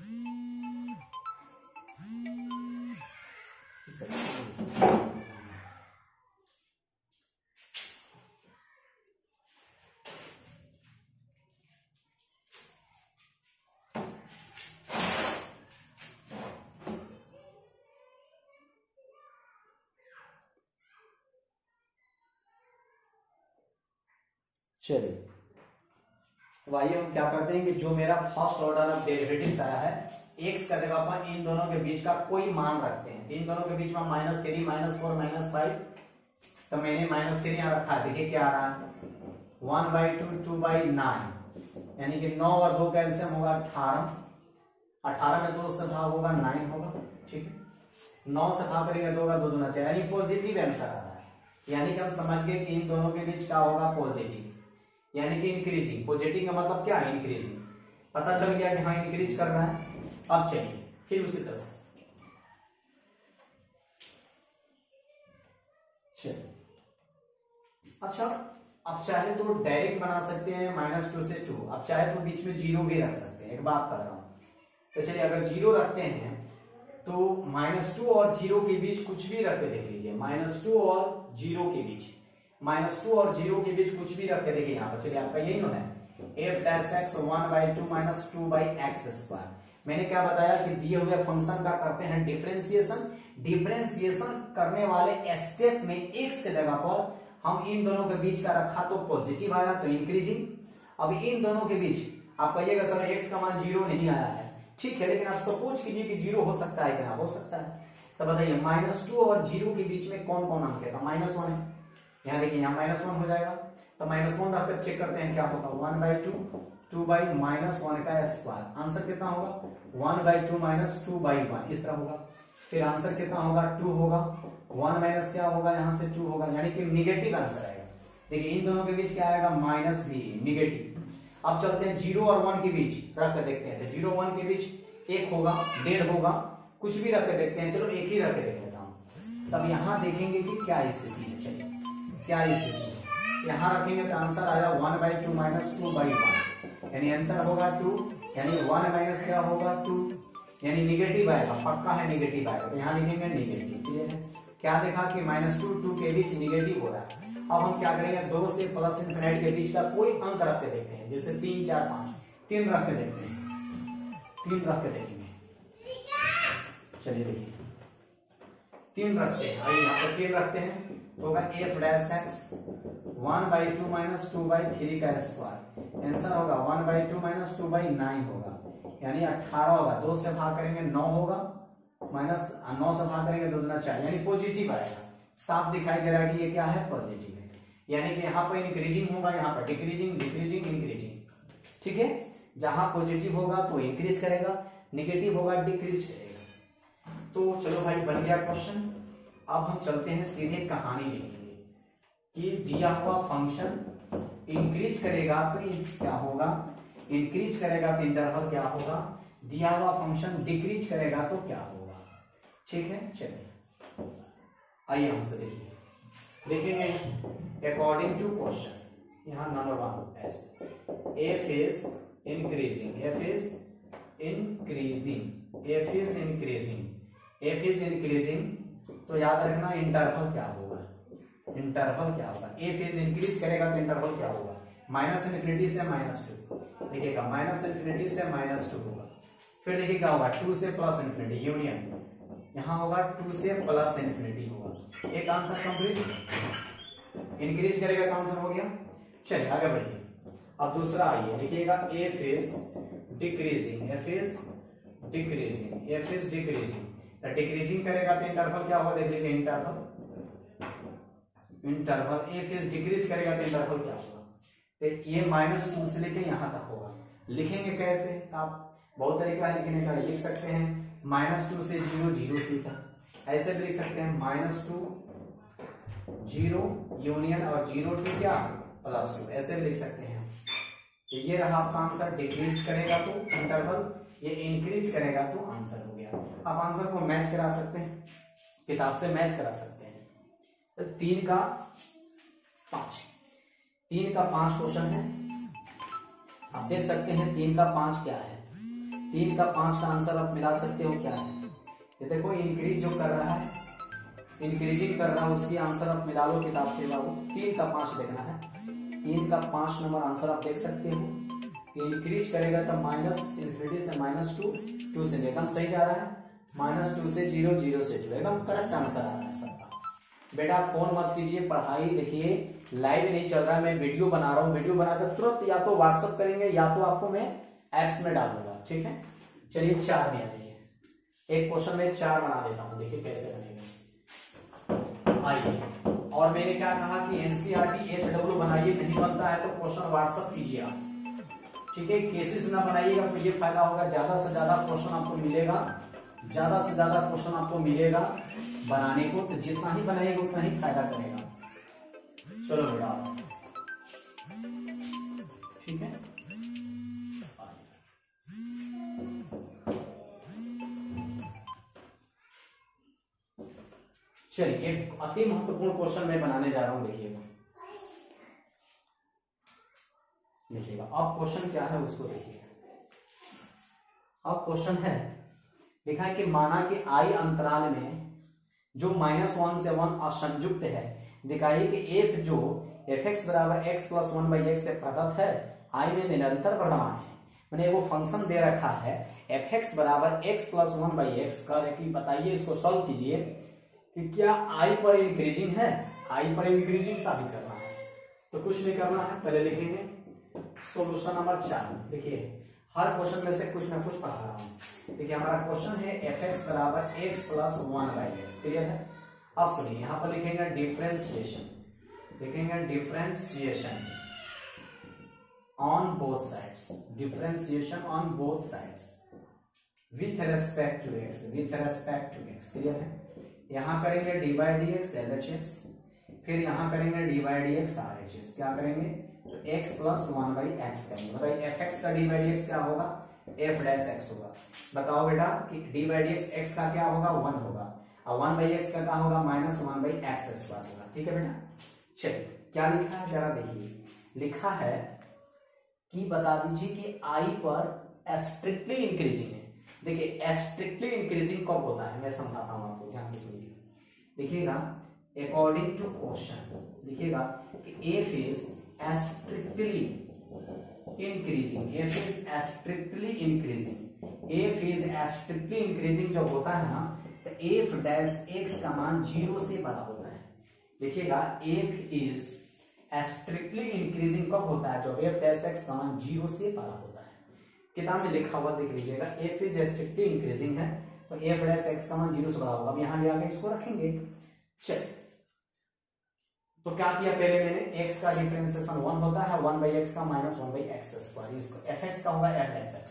चलिए तो आइए हम क्या करते हैं कि जो मेरा फर्स्ट ऑर्डर ऑफ डेरिवेटिव्स आया है, x का जगह पर इन दोनों के बीच का कोई मान रखते हैं। तो इन दोनों के बीच में -3, -4, -5, तो मैंने -3 यहाँ रखा है। देखिए क्या आ रहा है 1/2 2/9, यानी कि 9 और 2 का एलसीएम होगा 18। 18 में 2 से भाग होगा 9 होगा। ठीक है, 9 से भाग करेंगे 2 का 2 दूना चाहिए, यानी पॉजिटिव आंसर आ रहा है। यानी कि हम समझ गए कि इन दोनों के बीच क्या होगा पॉजिटिव, यानी कि इंक्रीजिंग। पॉजिटिव का मतलब क्या है, इंक्रीजिंग। पता चल गया कि हाँ इंक्रीज कर रहा है। अब चलिए फिर उसी तरह से चलिए। अच्छा अब चाहे तो डायरेक्ट बना सकते हैं -2 से 2, अब चाहे तो बीच में 0 भी रख सकते हैं। एक बात कर रहा हूं, तो चलिए अगर 0 रखते हैं तो -2 और 0 के बीच कुछ भी रख के देख लीजिए। -2 और 0 के बीच, -2 और 0 के बीच कुछ भी रख के देखिए यहाँ पर। चलिए आपका यही ना है f dash x 1/2 minus 2/x square. मैंने क्या बताया कि दिए हुए फंक्शन का करते हैं डिफरेंशिएशन। डिफरेंशिएशन करने वाले स्टेप में x के जगह पर हम इन दोनों के बीच का रखा तो पॉजिटिव आया, तो इंक्रीजिंग। अब इन दोनों के बीच आप कहिएगा सर x का मान 0 नहीं आया है, ठीक है, लेकिन आप सपोज कीजिए कि 0 हो सकता है, क्या हो सकता है। तो बताइए -2 और 0 के बीच में कौन कौन अंक है, तो -1 है। यहाँ देखिए यहाँ -1 हो जाएगा, तो -1 रखकर चेक करते हैं क्या होगा 1/2 2/-1 का स्क्वायर। आंसर कितना होगा 1/2 माइनस 2/1, इस तरह होगा। फिर आंसर कितना होगा 2 होगा, 1 माइनस क्या होगा यहाँ से 2 होगा, यानी कि निगेटिव आंसर आएगा। देखिए इन दोनों के बीच क्या आएगा -b, निगेटिव। अब चलते हैं 0 और 1 के बीच रख कर देखते हैं, तो 0 1 के बीच 1 होगा, 1.5 होगा, कुछ भी रख के देखते हैं। चलो एक ही रख के देख लेता हूँ। तब यहाँ देखेंगे कि क्या स्थिति है। चलिए क्या स्थिति है, यहाँ रखेंगे तो आंसर आया 1/2 माइनस 2/1, यानी आंसर होगा 2, यानी 1 माइनस क्या होगा 2, यानी निगेटिव आएगा, पक्का है निगेटिव आएगा, तो यहाँ लिखेंगे निगेटिव। क्लियर है? क्या देखा कि -2 के बीच निगेटिव हो रहा है। अब हम क्या करेंगे, 2 से प्लस इनफिनिटी के बीच का कोई अंक रख के देखते हैं, जैसे 3 4 5, 3 रख के देखते हैं, 3 रख के देखेंगे। चलिए देखिए 3 रखते हैं, आइए यहाँ पर 3 रखते हैं तो होगा f डैश x 1/2 माइनस 2/3 का स्क्वायर, आंसर होगा 1/2 माइनस 2/9 होगा, यानी 18 होगा। 2 से भाग करेंगे 9 होगा, माइनस 9 से भाग करेंगे 2 दूना 4, यानी पॉजिटिव आएगा। साफ दिखाई दे रहा है कि ये क्या है, पॉजिटिव है, यानी कि यहाँ पर इंक्रीजिंग होगा, यहाँ पर डिक्रीजिंग डिक्रीजिंग इंक्रीजिंग। ठीक है, जहां पॉजिटिव होगा तो इंक्रीज करेगा, नेगेटिव होगा डिक्रीज करेगा। तो चलो भाई बन गया क्वेश्चन। अब हम चलते हैं सीधे कहानी लिखेंगे कि दिया हुआ फंक्शन इंक्रीज करेगा तो क्या होगा, इंक्रीज करेगा तो इंटरवल क्या होगा, दिया हुआ फंक्शन डिक्रीज करेगा तो क्या होगा। ठीक है, चलिए आइए हमसे देखिए, देखेंगे अकॉर्डिंग टू क्वेश्चन। यहाँ नंबर 1 ऐसे f is increasing, f is increasing, f is increasing, f is increasing, तो याद रखना इंटरवल क्या होगा, इंटरवल क्या होगा, f is इंक्रीज करेगा तो इंटरवल क्या होगा, -∞ से -2, देखिएगा -∞ से -2 होगा, फिर देखिए क्या होगा 2 से +∞ यूनियन, यहाँ होगा 2 से +∞ होगा। एक आंसर कंप्लीट, इंक्रीज करेगा का आंसर हो गया। चलिए आगे बढ़िए। अब दूसरा आइए देखिएगा f is decreasing, f is decreasing, f is decreasing, decreasing करेगा तो इंटरवल क्या होगा, देख लीजिए interval, interval f is decrease करेगा तो इंटरवल क्या होगा, तो ये -2 से लेके यहाँ तक होगा। लिखेंगे कैसे, आप बहुत तरीका है लिखने का, लिख सकते हैं -2 से 0 0 से तक, ऐसे भी लिख सकते हैं -2 0 यूनियन और 0 टू क्या +2, ऐसे भी लिख सकते हैं। तो ये रहा आपका आंसर, डिक्रीज करेगा तो इंटरवल, ये इंक्रीज करेगा तो आंसर हो गया। आप आंसर को मैच करा सकते हैं, किताब से मैच करा सकते हैं। तो 3 का 5 क्वेश्चन है, आप देख सकते हैं 3 का 5 क्या है, 3 का 5 का आंसर आप मिला सकते हो क्या है। ये देखो इंक्रीज जो कर रहा है, इंक्रीजिंग कर रहा है, उसकी आंसर आप मिला लो किताब से लाओ। 3 का 5 देखना है, 3 का 5 नंबर आंसर आप देख सकते हो कि इंक्रीज करेगा तो -∞ से -2, 2 से एकदम सही जा रहा है, -2 से 0 0 से 2, एकदम करेक्ट आंसर आ रहा है सबका। बेटा फोन मत कीजिए, पढ़ाई देखिए लाइव नहीं चल रहा है, मैं वीडियो बना रहा हूँ, वीडियो बनाकर तुरंत या तो व्हाट्सअप करेंगे या तो आपको मैं एप्स में डालूंगा। ठीक है, चलिए 4 में आइए, एक क्वेश्चन में 4 बना देता हूँ, देखिए कैसे बनेगा। आइए, और मैंने क्या कहा कि एनसीईआरटी HW बनाइए, नहीं बनता है तो क्वेश्चन व्हाट्सअप कीजिए आप। ठीक है, केसेस ना बनाइएगा तो ये फायदा होगा, ज्यादा से ज्यादा क्वेश्चन आपको मिलेगा, ज्यादा से ज्यादा क्वेश्चन आपको मिलेगा बनाने को, तो जितना ही बनाइएगा उतना ही फायदा करेगा। चलो बेटा, ठीक है, चलिए एक अति महत्वपूर्ण क्वेश्चन मैं बनाने जा रहा हूं, देखिएगा देखिएगा। अब क्वेश्चन क्या है उसको देखिएगा। अब क्वेश्चन है, लिखा है कि माना कि i अंतराल में जो -1 से 1 असंयुक्त है, दिखाइए कि f जो fx बराबर x + 1/x से प्रदत्त है, i में निरंतर वर्धमान है। मैंने वो फंक्शन दे रखा है fx बराबर x + 1/x का, कि बताइए इसको सॉल्व कीजिए कि क्या i पर इंक्रीजिंग है, i पर इंक्रीजिंग साबित करना है। तो कुछ नहीं करना है, पहले लिखेंगे सॉल्यूशन नंबर 4। देखिए हर क्वेश्चन में से कुछ ना कुछ पढ़ा रहा हूं। देखिए हमारा क्वेश्चन है fx बराबर x + 1/x, क्लियर है। अब सुनिए, यहाँ पर लिखेंगे डिफरेंशिएशन, लिखेंगे differentiation on both sides, differentiation on both sides with respect to x, with respect to x, clear है। यहाँ करेंगे dy/dx LHS, फिर यहाँ करेंगे dy/dx RHS, क्या करेंगे तो x + 1/x करेंगे। बताइए fx का dy/dx क्या होगा, f' होगा। बताओ बेटा कि dy/dx x का क्या होगा 1 होगा, और 1/x का क्या होगा -1/x² होगा। ठीक है बेटा, चलिए क्या लिखा है जरा देखिए, लिखा है कि बता दीजिए कि आई पर स्ट्रिक्टली इंक्रीजिंग है। देखिए स्ट्रिक्टली इंक्रीजिंग कब होता है मैं समझाता हूं आपको, ध्यान से सुनिएगा। देखिएगा अकॉर्डिंग टू क्वेश्चन लिखिएगा कि F is strictly increasing, F is strictly increasing, F is strictly increasing जब होता है ना तो एफ डैश एक्स का मान 0 से बड़ा होता है। देखिएगा एफ इज स्ट्रिक्टली इंक्रीजिंग कब होता है, जब एफ डैश एक्स का मान 0 से बड़ा होता है। किताब में लिखा हुआ देख लीजिएगा, एफ इज स्ट्रिक्टली इंक्रीजिंग है तो एफ डैश एक्स का मान 0 से बड़ा होगा। अब यहां ले आके इसको रखेंगे। चल तो क्या किया पहले मैंने, x का डिफरेंशिएशन 1 होता है 1/x का माइनस 1/x², इसको fx का होगा f डैश x।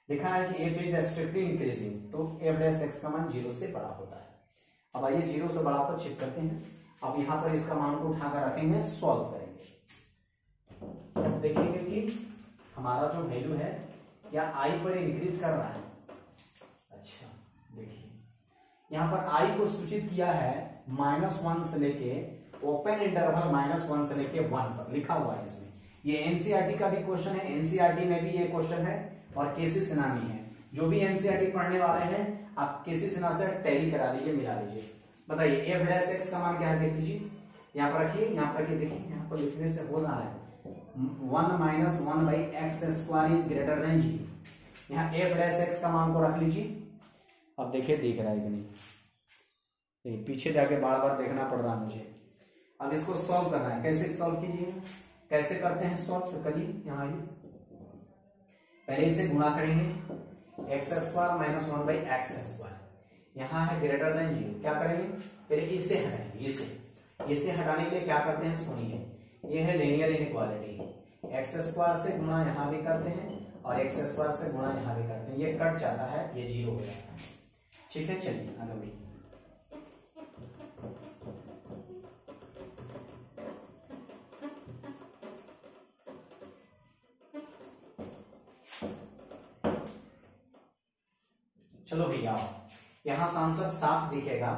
लिखा है कि f इज स्ट्रिक्टली इंक्रीजिंग तो f डैश x का मान 0 से बड़ा होता है। अब आइए 0 से बड़ा पर चेक करते हैं। अब यहां पर इसका मान को उठाकर रखेंगे, सॉल्व करेंगे। देखेंगे कि हमारा जो वैल्यू है क्या i पर इंक्रीज कर रहा है। अच्छा देखिए यहां पर i को सूचित किया है -1 से लेके ओपन इंटरवल -1 से लेके 1 पर लिखा हुआ है इसमें। ये एनसीईआरटी का भी क्वेश्चन है, एनसीईआरटी में भी ये क्वेश्चन है और केसी सिन्हा में है। जो भी एनसीईआरटी पढ़ने वाले हैं आप केसी सिन्हा से टैली करा लीजिए, मिला लीजिए। बताइए एफ डैश एक्स का मान क्या है, देख लीजिए यहाँ पर रखिए, यहाँ पर रखिए। देखिए यहाँ पर लिखने से हो रहा है 1 - 1/x² इज ग्रेटर देन 0। यहाँ एफ डैश एक्स का मान को रख लीजिए। अब देखिए दिख रहा है कि नहीं, पीछे जाके बार बार देखना पड़ रहा है मुझे। अब इसको सॉल्व करना है, कैसे सॉल्व कीजिए, कैसे करते हैं सॉल्व, तो करिए यहाँ आइए। पहले इसे गुणा करेंगे x² - 1/x², यहाँ है ग्रेटर देन 0। क्या करेंगे, पहले इसे हटाएंगे, इसे हटाने के लिए क्या करते हैं सुनिए, ये है लीनियर इनइक्वालिटी। x² से गुणा यहाँ भी करते हैं और x² से गुणा यहाँ भी करते हैं, ये कट जाता है, ये 0 हो जाता है। ठीक है चलिए आगे बढ़िए। चलो भैया यहां से आंसर साफ दिखेगा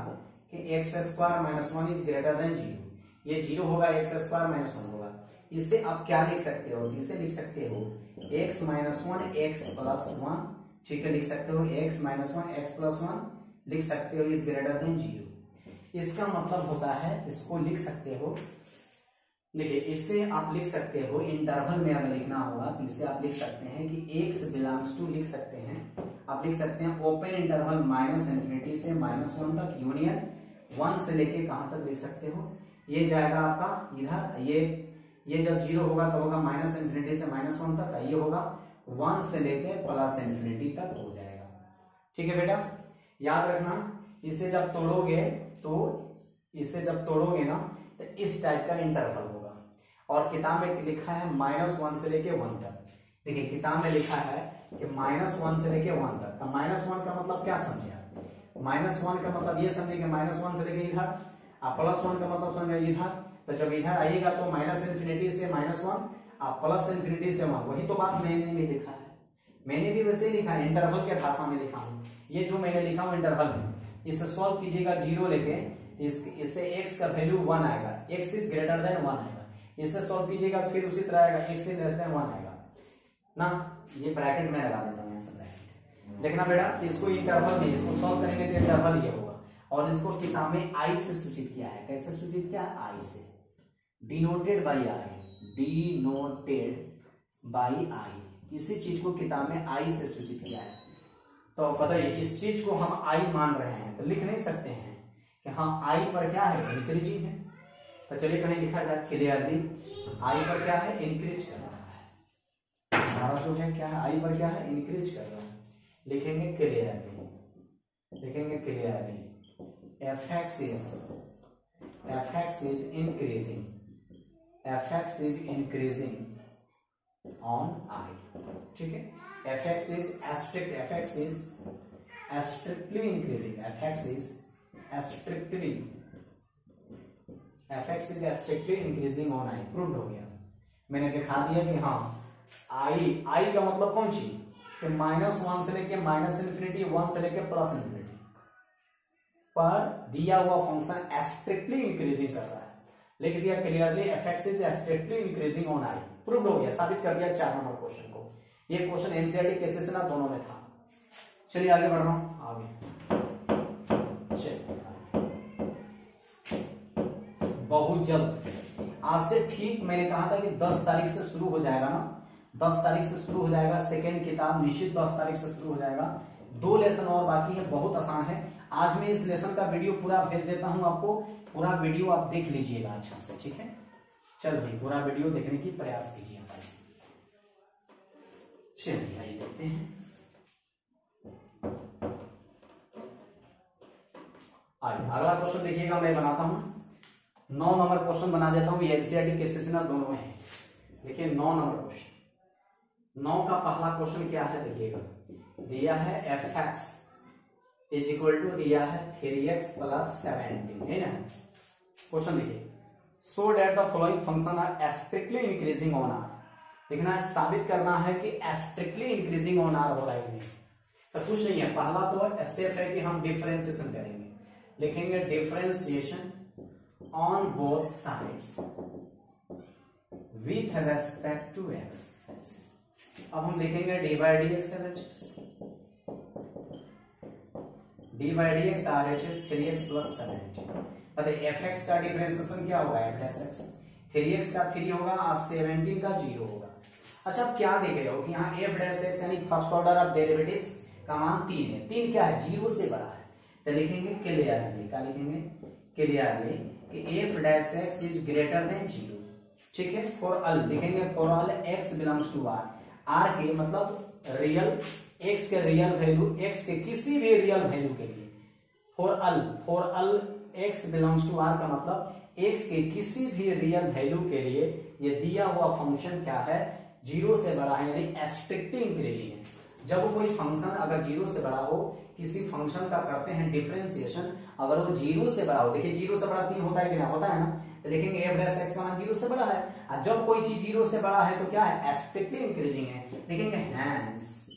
कि x² - 1 इज ग्रेटर देन 0। ये 0 होगा, x² - 1 होगा। इसे आप क्या लिख सकते हो, इसे लिख सकते हो x - 1 x + 1। ठीक है लिख सकते हो x - 1 x + 1 लिख सकते हो इज ग्रेटर देन 0। इसका मतलब होता है, इसको लिख सकते हो, देखिए इससे आप लिख सकते हो इंटरवल में अगर लिखना होगा तो इसे आप लिख सकते हैं कि x बिलोंग्स टू, लिख सकते हैं आप लिख सकते हैं ओपन इंटरवल -∞ से -1 तक, यूनियन 1 से लेके कहां तक लिख सकते हो, ये जाएगा आपका इधर, ये जब 0 होगा तो होगा -∞ से -1 तक, ये होगा 1 से लेके +∞ तक हो जाएगा। ठीक है बेटा याद रखना, इसे जब तोड़ोगे ना तो इस टाइप का इंटरवल होगा। और किताब में लिखा है -1 से लेके 1 तक। देखिए किताब में लिखा है कि -1 से लेके 1 तक। तो -1 का मतलब क्या समझे आप, -1 का मतलब ये समझे कि -1 से लेके इधर, आप +1 का मतलब समझे इधर। तो जब इधर आइएगा तो -∞ से -1 आप +∞ से 1, वही तो बात मैंने भी लिखा है, मैंने भी वैसे ही लिखा है, इंटरवल के भाषा में लिखा हूं। ये जो मैंने लिखा हूं इंटरवल है, इसे सॉल्व कीजिएगा 0 लेके, इससे x का वैल्यू 1 आएगा, x इज ग्रेटर देन 1 आएगा। इसे सॉल्व कीजिएगा फिर उसी तरह आएगा, x इज लेस देन 1 आएगा ना। ये ब्रैकेट में लगा देता हूं यहाँ से ब्रैकेट, देखना बेटा इसको इंटरवल में, इसको सॉल्व करेंगे तो इंटरवल ये होगा। और इसको किताब में i से सूचित किया है, कैसे सूचित किया है, i से, डिनोटेड बाई i, इसी चीज को किताब में i से सूचित किया है। तो बताइए इस चीज को हम i मान रहे हैं तो लिख नहीं सकते हैं कि हाँ i पर क्या है, इंक्रीजिंग है। तो चलिए कहीं लिखा जाए क्लियरली, i पर क्या है, इंक्रीज कर रहा है, हमारा जो है क्या है, i पर क्या है, इंक्रीज कर रहा है। लिखेंगे clearly, fx is increasing on i। ठीक है, fx is strictly increasing, fx is strictly increasing on i। Proved हो गया, मैंने दिखा दिया कि हाँ i का मतलब कौन सी, कि -1 से लेके -∞, 1 से लेके +∞ पर दिया हुआ फंक्शन स्ट्रिक्टली इंक्रीजिंग कर रहा है। लिख दिया clearly F x is strictly increasing on I, proved हो गया, साबित कर दिया 4 नंबर क्वेश्चन को। ये क्वेश्चन एनसीईआरटी केसेस ना दोनों में था। चलिए आगे बढ़ रहा हूं, आगे चलिए बहुत जल्द, आज से ठीक मैंने कहा था कि 10 तारीख से शुरू हो जाएगा ना, 10 तारीख से शुरू हो जाएगा सेकेंड किताब, निश्चित 10 तारीख से शुरू हो जाएगा। 2 लेसन और बाकी है, बहुत आसान है। आज मैं इस लेसन का वीडियो पूरा भेज देता हूं आपको, पूरा वीडियो आप देख लीजिएगा अच्छा से, ठीक है। चल भाई पूरा वीडियो देखने की प्रयास कीजिए भाई। चलिए आइए देखते हैं। आइए अगला क्वेश्चन देखिएगा, मैं बनाता हूं 9 नंबर क्वेश्चन बना देता हूं, ये एनसीईआरटी केसेस ना दोनों में है। देखिए 9 नंबर क्वेश्चन, 9 का पहला क्वेश्चन क्या है देखिएगा, दिया है f x is equal to दिया है 3x प्लस 17, है ना। क्वेश्चन देखिए, so that the following function are strictly increasing on R, देखना है साबित करना है कि स्ट्रिक्टली इंक्रीजिंग ऑन आर हो रहा है नहीं। तो कुछ नहीं है, पहला तो स्टेप है कि हम डिफरेंशिएशन करेंगे, लिखेंगे differentiation on both sides with respect to x. अब हम लिखेंगे d by d x d by d x R H S 3x plus 17। बताइए एफ एक्स का डिफरेंशिएशन क्या होगा, एफ प्लस एक्स, 3x का 3 होगा और 17 का 0 होगा। अच्छा अब क्या देख रहे हो कि यहाँ एफ डैश एक्स यानी फर्स्ट ऑर्डर ऑफ डेरिवेटिव्स का मान 3 है, 3 क्या है, 0 से बड़ा है। तो लिखेंगे क्लियरली, क्या लिखेंगे क्लियरली कि f dash x is greater than 0, ठीक है। फॉर अल लिखेंगे for all x belongs to R, R के मतलब रियल, एक्स के रियल वैल्यू, एक्स के किसी भी रियल वैल्यू के लिए। For all x belongs to R का मतलब एक्स के किसी भी रियल वैल्यू के लिए ये दिया हुआ फंक्शन क्या है, 0 से बड़ा है, यानी स्ट्रिक्टली इंक्रीजिंग है। जब कोई फंक्शन अगर 0 से बड़ा हो, किसी फंक्शन का करते हैं डिफरेंशिएशन, अगर वो 0 से बड़ा हो, देखिए 0 से बड़ा 3 होता है कि ना, होता है ना, तो लिखेंगे एफ डैश एक्स का मान 0 से बड़ा है। और जब कोई चीज 0 से बड़ा है तो क्या है, स्ट्रिक्टली इंक्रीजिंग है, लिखेंगे हैंस,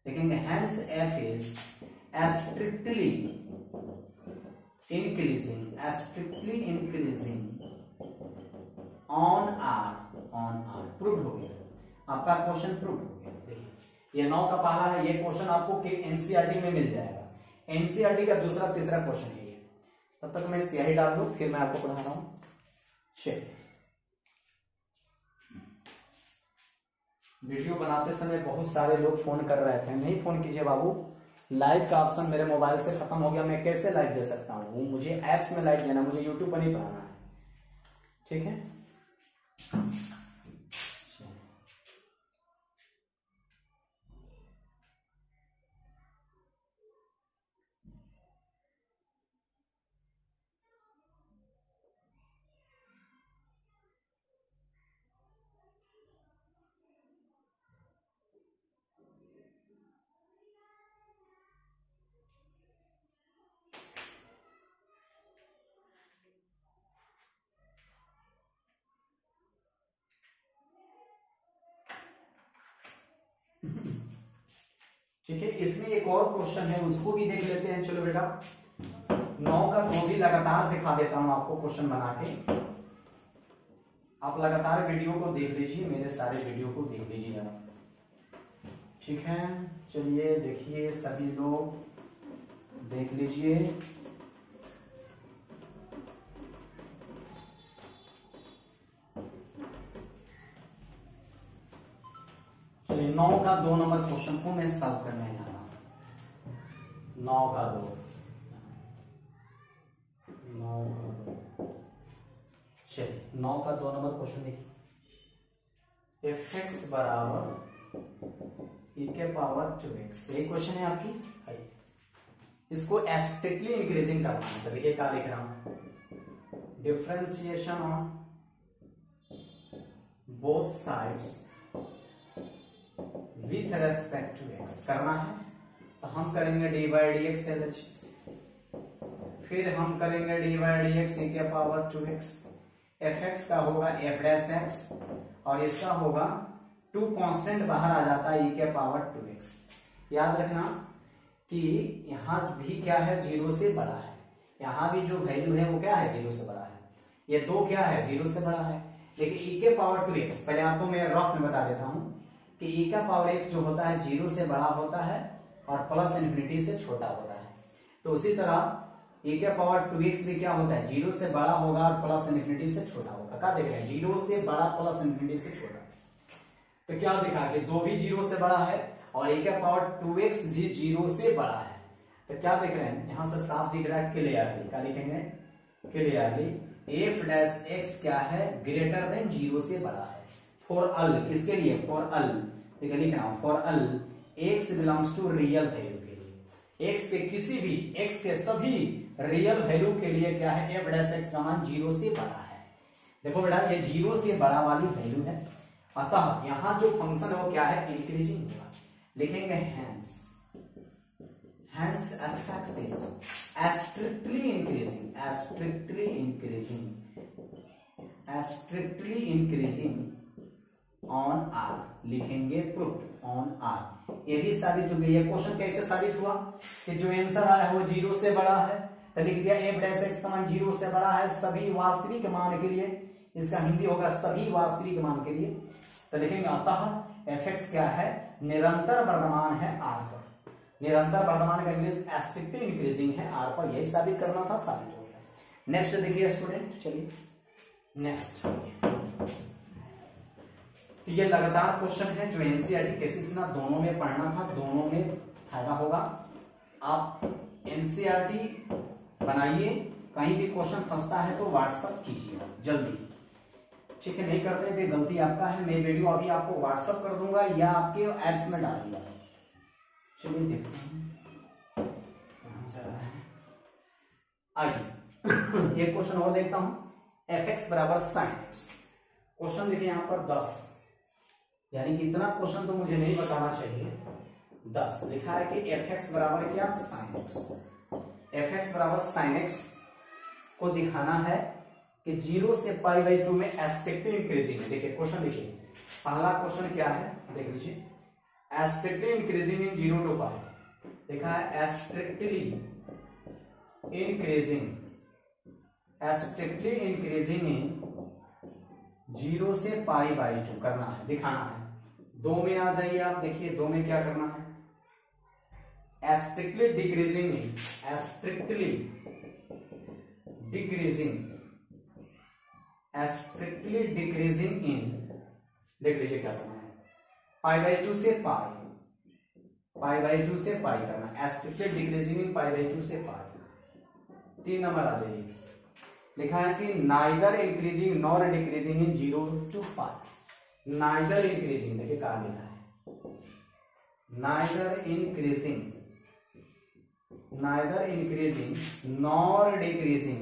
लिखेंगे hence f is strictly increasing on R, prove हो गया आपका क्वेश्चन, प्रूव हो गया। देखिए ये 9 का पहला है, ये क्वेश्चन आपको एनसीईआरटी में मिल जाएगा, एनसीईआरटी का दूसरा तीसरा क्वेश्चन है ये। तब तक मैं स्याही डाल दूं, फिर मैं आपको पढ़ा रहा हूं। चलिए वीडियो बनाते समय बहुत सारे लोग फोन कर रहे थे, नहीं फोन कीजिए बाबू, लाइव का ऑप्शन मेरे मोबाइल से खत्म हो गया, मैं कैसे लाइव दे सकता हूँ, मुझे एप्स में लाइव देना, मुझे यूट्यूब पर नहीं पढ़ाना है, ठीक है। ठीक है, इसमें एक और क्वेश्चन है, उसको भी देख लेते हैं। चलो बेटा 9 का 2 भी लगातार दिखा देता हूं आपको क्वेश्चन बना के, आप लगातार वीडियो को देख लीजिए, मेरे सारे वीडियो को देख लीजिए आप, ठीक है। चलिए देखिए सभी लोग देख लीजिए। चलिए 9 का 2 नंबर क्वेश्चन को मैं सॉल्व करने जा रहा हूं। 9 का 2, चलिए 9 का 2 नंबर क्वेश्चन देखिए, एफ एक्स बराबर ई के पावर 2x, ये क्वेश्चन है आपकी। इसको स्ट्रिक्टली इंक्रीजिंग करना है, तो देखिए क्या लिख रहा हूं, differentiation on both sides with respect to x करना है, तो हम करेंगे d by d x LHS, फिर हम करेंगे d by d x e के पावर 2x, एफ एक्स का होगा एफ डैश एक्स और इसका होगा 2 कांस्टेंट बाहर आ जाता है ई के पावर 2x। याद रखना कि यहां भी क्या है, 0 से बड़ा है, यहां भी जो वैल्यू है वो क्या है, 0 से बड़ा है। ये 2 क्या है, 0 से बड़ा है। लेकिन e के पावर 2x, पहले आपको मैं रफ में बता देता हूं कि e का पावर x जो होता है 0 से बड़ा होता है और प्लस इन्फिनिटी से छोटा होता है। तो उसी तरह e के पावर 2x भी क्या होता है, 0 से बड़ा होगा और प्लस इन्फिनिटी से छोटा होगा। क्या देख रहे हैं, 0 से बड़ा प्लस इन्फिनिटी से छोटा। तो क्या दिखा कि 2 भी 0 से बड़ा है और e का पावर 2x भी 0 से बड़ा है। तो क्या देख रहे हैं, यहां से साफ दिख रहा है क्लियरली। क्या लिखेंगे, क्लियरली f डैश x क्या है, ग्रेटर देन 0 से बड़ा है। फॉर अल, किसके लिए, फॉर अल, लिख रहा हूं, for all x belongs to real value के लिए, x के किसी भी, x के सभी रियल वैल्यू के लिए क्या है, f डैश x का मान 0 से बड़ा है। देखो बेटा ये 0 से बड़ा वाली वैल्यू है, अतः यहां जो फंक्शन है वो क्या है, इंक्रीजिंग होगा। लिखेंगे hence, hence f(x) is strictly increasing, strictly increasing on r, लिखेंगे प्रूफ on r। ये भी साबित हो गई। ये क्वेश्चन कैसे साबित हुआ कि जो आंसर आया वो 0 से बड़ा है, तो लिख दिया f डैश x का मान 0 से बड़ा है सभी वास्तविक मान के लिए। इसका हिंदी होगा सभी वास्तविक मान के लिए। तो लिखेंगे अतः fx क्या है, निरंतर वर्धमान है r पर। निरंतर वर्धमान का इंग्लिश स्ट्रिक्टली इंक्रीजिंग है r पर, यही साबित करना था, साबित हो गया। नेक्स्ट देखिए स्टूडेंट, चलिए नेक्स्ट। तो ये लगातार क्वेश्चन है जो एनसीईआरटी केसेस ना दोनों में पढ़ना था, दोनों में फायदा होगा। आप एनसीईआरटी बनाइए, कहीं भी क्वेश्चन फंसता है तो व्हाट्सएप कीजिए जल्दी, ठीक है। नहीं करते तो गलती आपका है। मैं वीडियो अभी आपको व्हाट्सएप कर दूंगा या आपके एप्स में डाल दूंगा। चलिए देखते हैं आइए एक क्वेश्चन और देखता हूं, fx बराबर sin x। क्वेश्चन देखिए यहां पर 10, यानी कि इतना क्वेश्चन तो मुझे नहीं बताना चाहिए। 10 लिखा है कि fx बराबर क्या, sin x। fx बराबर sin x को दिखाना है कि 0 से π/2 में स्ट्रिक्टली इंक्रीजिंग है। देखिए क्वेश्चन देखिए, पहला क्वेश्चन क्या है देख लीजिए, स्ट्रिक्टली इंक्रीजिंग इन 0 to π, लिखा है स्ट्रिक्टली इंक्रीजिंग इन 0 से π/2 करना है, दिखाना है। 2 में आ जाइए आप, देखिए 2 में क्या करना है, स्ट्रिक्टली डिक्रीजिंग इन, देख लीजिए क्या करना है, π/2 से पाई करना, स्ट्रिक्टली डिक्रीजिंग इन π/2 से पाई। 3 नंबर आ जाइए, लिखा है कि neither increasing nor decreasing in 0 to π। Neither increasing, देखिए कहा लिखा है, neither increasing nor decreasing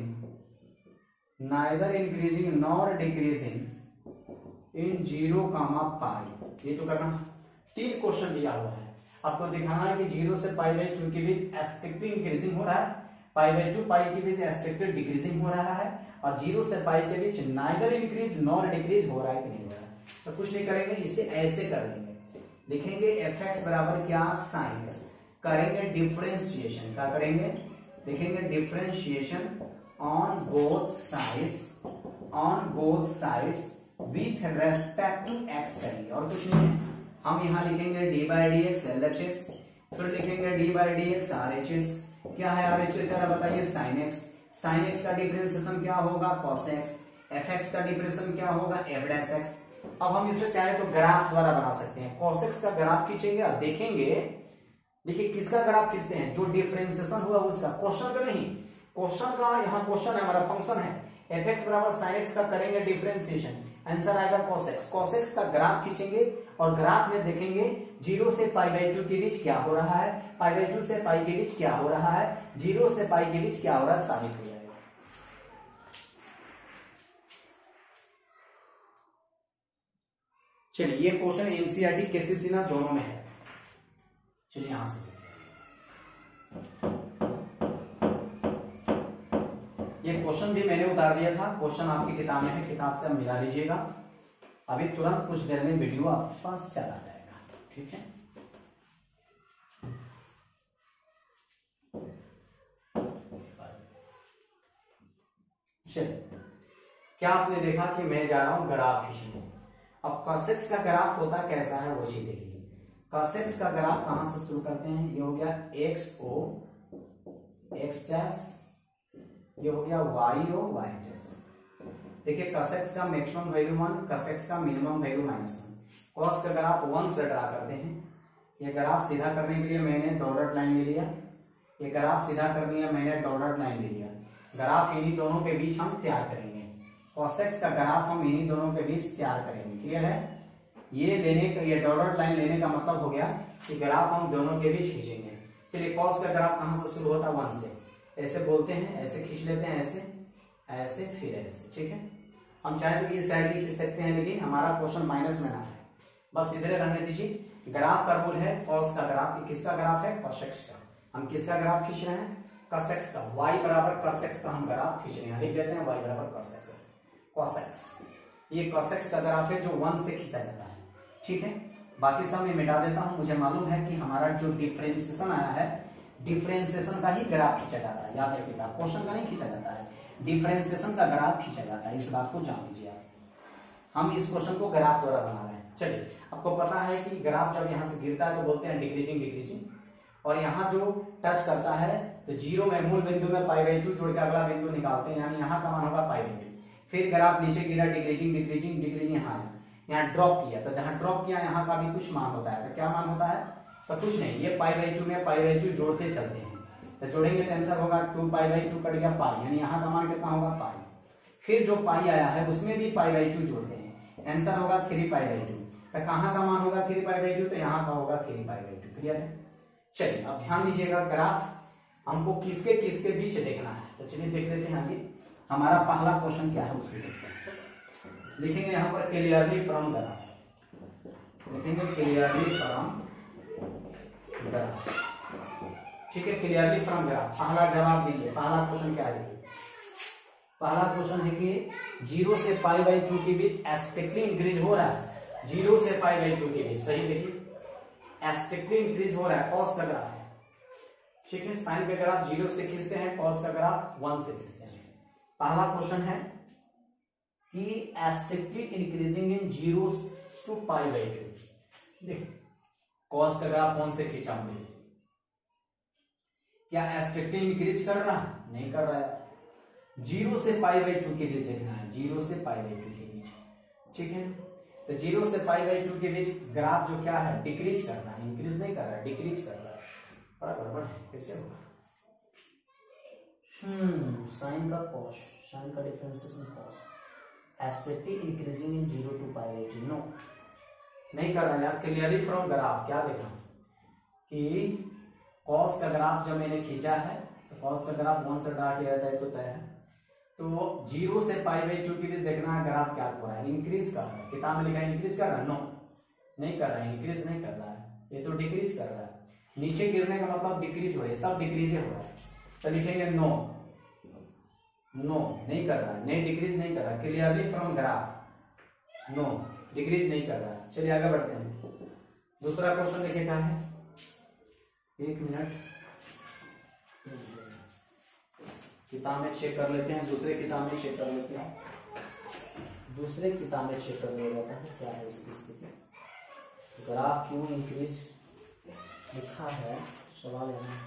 in 0, π। ये तो करना। 3 क्वेश्चन दिया हुआ है, आपको दिखाना है कि 0 से π/2 के बीच स्ट्रिक्टली इंक्रीजिंग हो रहा है, π/2 π के बीच स्ट्रिक्टली डिक्रीजिंग हो रहा है, और 0 से π के बीच नाइदर इंक्रीज नॉर डिक्रीज हो रहा है कि नहीं हो रहा है। तो कुछ नहीं करेंगे, इसे ऐसे कर देंगे, लिखेंगे fx बराबर क्या, sin x, करेंगे डिफरेंशिएशन। क्या करेंगे, लिखेंगे differentiation on both sides with respect to x करेंगे, और कुछ नहीं है। हम यहाँ लिखेंगे d/dx LHS, फिर लिखेंगे d/dx RHS। क्या है RHS जरा बताइए, sin x। sin x का डिफरेंशिएशन क्या होगा, cos x। fx का डिफरेंशिएशन क्या होगा, f'(x)। अब हम इसे चाहे तो ग्राफ द्वारा बना सकते हैं। cos x का ग्राफ खींचेंगे और देखेंगे, देखिए किसका ग्राफ खींचते हैं, जो डिफरेंशिएशन हुआ उसका, क्वेश्चन का नहीं। क्वेश्चन का, यहाँ क्वेश्चन है हमारा, फंक्शन है fx बराबर sin x का करेंगे डिफरेंशिएशन, आंसर आएगा cos x। cos x का ग्राफ खींचेंगे और ग्राफ में देखेंगे 0 से π/2 के बीच क्या हो रहा है, π/2 से π के बीच क्या हो रहा है, 0 से π के बीच क्या हो रहा है, साबित हो जाएगा। चलिए ये क्वेश्चन एनसीईआरटी केसेस ना दोनों में है। चलिए यहां से ये क्वेश्चन भी मैंने उतार दिया था, क्वेश्चन आपकी किताब में है, किताब से आप मिला लीजिएगा। अभी तुरंत कुछ देर में वीडियो आपके पास चला जाएगा, ठीक है। चलिए क्या आपने देखा कि मैं जा रहा हूं ग्राफ खींचने। अब cos x का ग्राफ होता कैसा है वो चीज देखिए। cos x का ग्राफ कहां से शुरू करते हैं, ये हो गया x o x डैश, ये हो गया y o y डैश। देखिए cos x का मैक्सिमम वैल्यू 1, cos x का मिनिमम वैल्यू -1। cos का ग्राफ 1 से ड्रा करते हैं। ये ग्राफ सीधा करने के लिए मैंने डॉटेड लाइन ले लिया, ये ग्राफ सीधा कर दिया मैंने डॉटेड लाइन ले लिया। ग्राफ इन्हीं दोनों के बीच हम तैयार करेंगे। cos x का ग्राफ हम इन्हीं दोनों के बीच तैयार करेंगे। क्लियर है? ये लेने का, ये डॉटेड लाइन लेने का मतलब हो गया कि ग्राफ हम दोनों के बीच खींचेंगे। चलिए cos का ग्राफ कहां से शुरू होता है, 1 से। ऐसे बोलते हैं, ऐसे खींच लेते हैं, ऐसे ऐसे फिर ऐसे। ठीक है, हम चाहे तो इस साइड भी खींच सकते हैं, लेकिन हमारा क्वेश्चन माइनस में ना है, बस इधर रहने दीजिए। ग्राफ का रूल है cos का ग्राफ, ये किसका ग्राफ है, cos x का। हम किसका ग्राफ खींच रहे हैं, cos x का। y बराबर cos x का हम ग्राफ खींच रहे हैं, लिख देते हैं y बराबर cos x। ये cos x का ग्राफ है जो 1 से खींचा जाता है। ठीक है, बाकी सब मैं मिटा देता हूं। मुझे मालूम है कि हमारा जो डिफरेंशिएशन आया है, डिफरेंशिएशन का ही ग्राफ खींचा जाता है। याद रखिएगा, क्वेश्चन का नहीं खींचा जाता है, डिफरेंशिएशन का ग्राफ खींचा जाता है। इस बात को जान लीजिए आप। हम इस क्वेश्चन को ग्राफ द्वारा बना रहे हैं। चलिए, आपको पता है कि ग्राफ जब यहाँ से गिरता है तो बोलते हैं डिक्रीजिंग डिक्रीजिंग, और यहाँ जो टच करता है तो जीरो में मूल बिंदु में π/2 जोड़ के अगला बिंदु निकालते हैं, यानी यहाँ का मान होगा π/2। फिर ग्राफ नीचे गिरा, डिक्रीजिंग डिक्रीजिंग डिक्रीजिंग, यहाँ ड्रॉप किया, तो जहाँ ड्रॉप किया यहाँ का भी कुछ मान होता है। तो क्या मान होता है, तो कुछ नहीं, ये π/2 में π/2 जोड़ते चलते हैं, तो जोड़ेंगे तो आंसर होगा 2π/2 कट गया पाई, यानी यहाँ का मान कितना होगा पाई। फिर जो पाई आया है उसमें भी π/2 जोड़ते हैं, आंसर होगा 3π/2। तो कहाँ का मान होगा 3π/2, तो यहाँ का होगा 3π/2। क्लियर है? चलिए अब ध्यान दीजिएगा, ग्राफ हमको किसके किसके बीच देखना है। तो चलिए देख लेते हैं आगे हमारा पहला क्वेश्चन क्या है उसको देखते हैं। लिखेंगे यहाँ पर क्लियरली फ्रॉम ग्राफ, लिखेंगे क्लियरली फ्रॉम ग्राफ। ठीक है, क्लियरली फ्रॉम ग्राफ। पहला जवाब दीजिए, पहला क्वेश्चन क्या है। पहला क्वेश्चन है कि 0 से π/2 के बीच एस्टेटिकली इंक्रीज हो रहा है। 0 से π/2 के बीच, सही देखिए, एस्टेटिकली इंक्रीज हो रहा है। cos का ग्राफ है, ठीक है, साइन का ग्राफ 0 से खींचते हैं, cos का ग्राफ 1 से खींचते हैं। पहला क्वेश्चन है कि एस्टेटिकली इंक्रीजिंग इन 0 to π/2। देखिए cos का ग्राफ 1 से खींचा हमने, क्या एस्टेटिकली इंक्रीज कर रहा है, नहीं कर रहा है। 0 से π/2 के बीच देखना है, 0 से π/2 के बीच। ठीक है, तो 0 से π/2 के बीच ग्राफ जो क्या है, डिक्रीज कर रहा है, इंक्रीज नहीं कर रहा है, डिक्रीज कर रहा है। बड़ा गड़बड़ है, कैसे होगा। साइन का cos, साइन का डिफरेंशिएशन cos, एस्टेटिक इंक्रीजिंग इन 0 to π/2, नो नहीं कर रहा है यार। क्लियरली फ्रॉम ग्राफ क्या देखा कि cos का ग्राफ जब मैंने खींचा है तो cos का ग्राफ 1 से ड्रा किया जाता है तो तय है। तो 0 से π/2 के बीच देखना है ग्राफ क्या हो रहा है, इंक्रीज कर रहा है। किताब में लिखा है इंक्रीज कर रहा है, नो नहीं कर रहा है, इंक्रीज नहीं कर रहा है, ये तो डिक्रीज कर रहा है। नीचे गिरने का मतलब डिक्रीज हो रहा है, सब डिक्रीज हो रहा है। तो लिखेंगे नो, नो नहीं कर रहा है, नहीं डिक्रीज नहीं कर रहा है। Clearly from graph, no decrease नहीं कर रहा है। चलिए आगे बढ़ते हैं। दूसरा क्वेश्चन देखिए क्या है, एक मिनट, किताब में चेक कर लेते हैं, दूसरे किताब में चेक कर लेते हैं, दूसरे किताब में चेक कर लिया जाता है क्या है इसकी स्थिति। ग्राफ क्यों इंक्रीज लिखा है, सवाल है।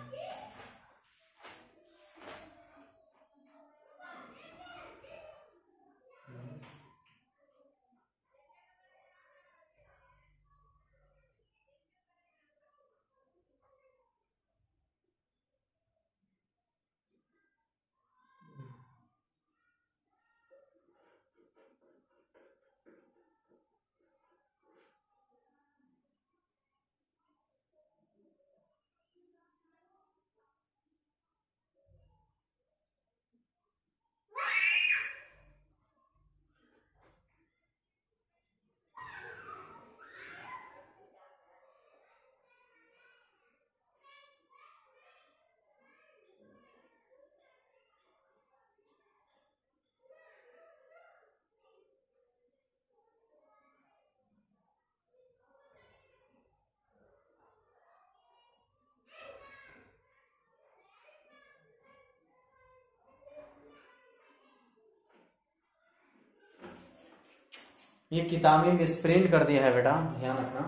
ये किताब में मिसप्रिंट कर दिया है बेटा, ध्यान रखना।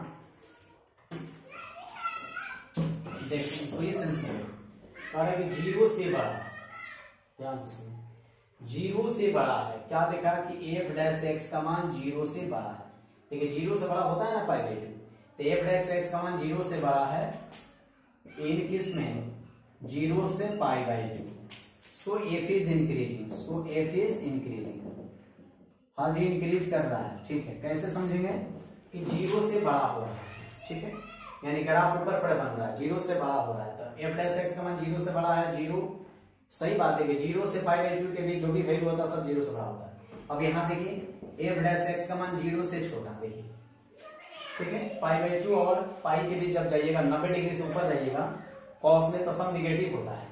देखिए इसको ये सेंस में कह रहा है कि 0 से बड़ा, ध्यान से सुनो, 0 से बड़ा है। क्या देखा कि f डैश x का मान 0 से बड़ा है। ठीक है, 0 से बड़ा होता है ना पाई बाई 2, तो f डैश x का मान 0 से बड़ा है इन किस में 0 से pi by 2। So f is increasing, so f is increasing. हाँ जी, इंक्रीज कर रहा है। ठीक है, कैसे समझेंगे कि 0 से बड़ा हो रहा है। ठीक है, यानी ग्राफ ऊपर पर बन रहा है, 0 से बड़ा हो रहा है। तो f डैश x का मान 0 से बड़ा है, 0 सही बात है कि 0 से पाई बाई 2 के बीच जो भी वैल्यू होता है सब 0 से बड़ा होता है। अब यहाँ देखिए f डैश x का मान 0 से छोटा, देखिए ठीक है, पाई बाई 2 और पाई के बीच जब जाइएगा 90 डिग्री से ऊपर जाइएगा कॉस में तो सब निगेटिव होता है।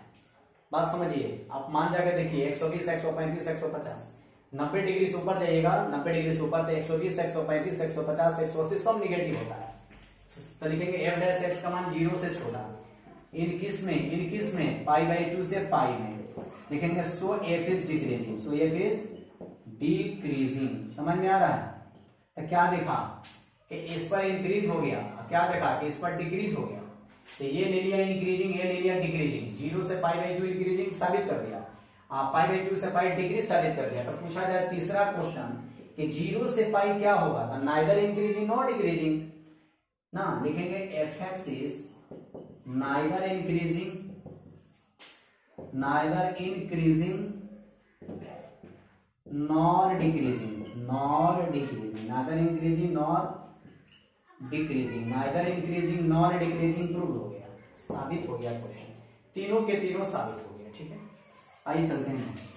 बात समझिए, आप मान जाके देखिए 120 135 150, 90 डिग्री से ऊपर जाइएगा, 90 डिग्री से ऊपर तो 120 135 150 180 सब निगेटिव होता है। तो लिखेंगे f डैश x का मान 0 से छोटा इन किस में पाई बाई 2 से पाई में, लिखेंगे सो f is decreasing, so f is decreasing. समझ में आ रहा है? तो क्या देखा कि इस पर इंक्रीज हो गया, क्या देखा कि इस पर डिक्रीज हो गया। तो ये ले लिया इंक्रीजिंग, ये ले लिया डिक्रीजिंग, 0 से पाई बाई 2 इंक्रीजिंग साबित कर दिया, पाई बाई 2 से पाई डिक्रीज साबित कर दिया। तो पूछा जाए तीसरा क्वेश्चन कि 0 से पाई क्या होगा, तो नाइदर इंक्रीजिंग नॉट डिक्रीजिंग ना, लिखेंगे F x is neither increasing nor decreasing, neither increasing nor decreasing prove हो गया, साबित हो गया क्वेश्चन, तीनों के तीनों साबित हो गया। ठीक है, आइए चलते हैं next.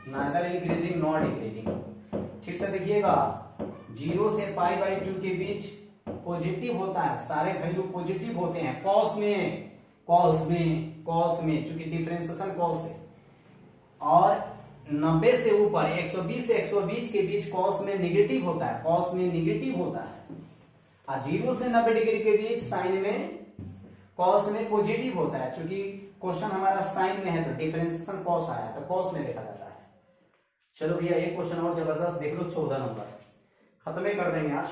Neither increasing nor decreasing, ठीक से देखिएगा 0 से पाई बाई 2 के बीच पॉजिटिव होता है, सारे वैल्यू पॉजिटिव होते हैं कॉस में चूंकि डिफरेंशिएशन कॉस है, और 90 से ऊपर 120 से 120 के बीच कॉस में निगेटिव होता है, और 0 से 90 डिग्री के बीच साइन में कॉस में पॉजिटिव होता है। चूंकि क्वेश्चन हमारा साइन में है तो डिफरेंशिएशन कॉस आया तो कॉस में देखा जाता है। चलो भैया एक क्वेश्चन और जबरदस्त देख लो, 14 नंबर खत्म ही कर देंगे आज।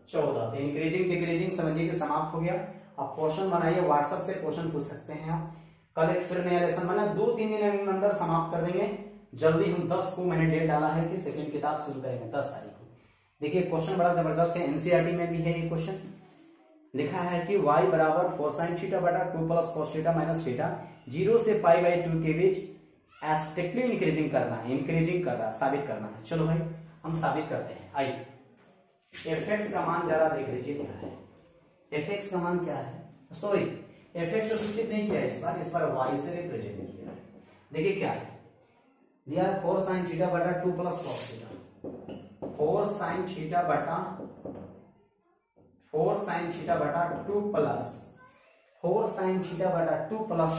14 तो इंक्रीजिंग डिक्रीजिंग समझिए कि समाप्त हो गया। अब क्वेश्चन बनाइए, व्हाट्सएप से क्वेश्चन पूछ सकते हैं आप। कल एक फिर नया लेसन बना, 2-3 दिन के अंदर समाप्त कर देंगे। जल्दी हम 10 को मैंने डेट डाला है कि सेकंड किताब शुरू करेंगे 10 तारीख को। देखिए क्वेश्चन बड़ा जबरदस्त है, एनसीईआरटी में भी है ये क्वेश्चन। लिखा है कि y बराबर 4 sin थीटा बटा 2 plus cos theta minus theta 0 से पाई बाई 2 के बीच एस्ट्रिक्टली इंक्रीजिंग करना है, इंक्रीजिंग कर रहा है, साबित करना है। चलो भाई हम साबित करते हैं। आइए fx का मान जरा देख लीजिए क्या है। fx का मान क्या है, सॉरी fx से सूचित नहीं किया इस बार y से रिप्रेजेंट किया है। देखिए क्या है दिया, 4 sin थीटा बटा 2 plus cos theta, 4 sin theta बटा 2 प्लस 4 sin थीटा बटा 2 plus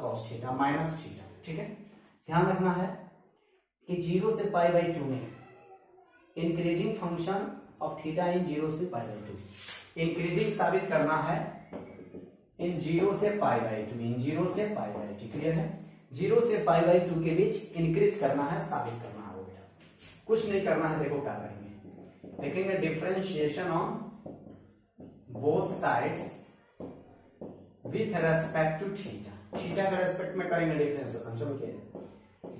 cos theta minus theta. ठीक है, ध्यान रखना है कि 0 से पाई बाई 2 में increasing function of theta in 0 से पाई बाई 2 इंक्रीजिंग साबित करना है इन 0 से पाई बाई 2, क्लियर है? 0 से पाई बाई 2 के बीच इंक्रीज करना है, साबित करना है। कुछ नहीं करना है, देखो क्या करेंगे, देखेंगे differentiation on both sides with respect to theta, theta के रेस्पेक्ट में करेंगे डिफरेंशिएशन। चलो क्या है,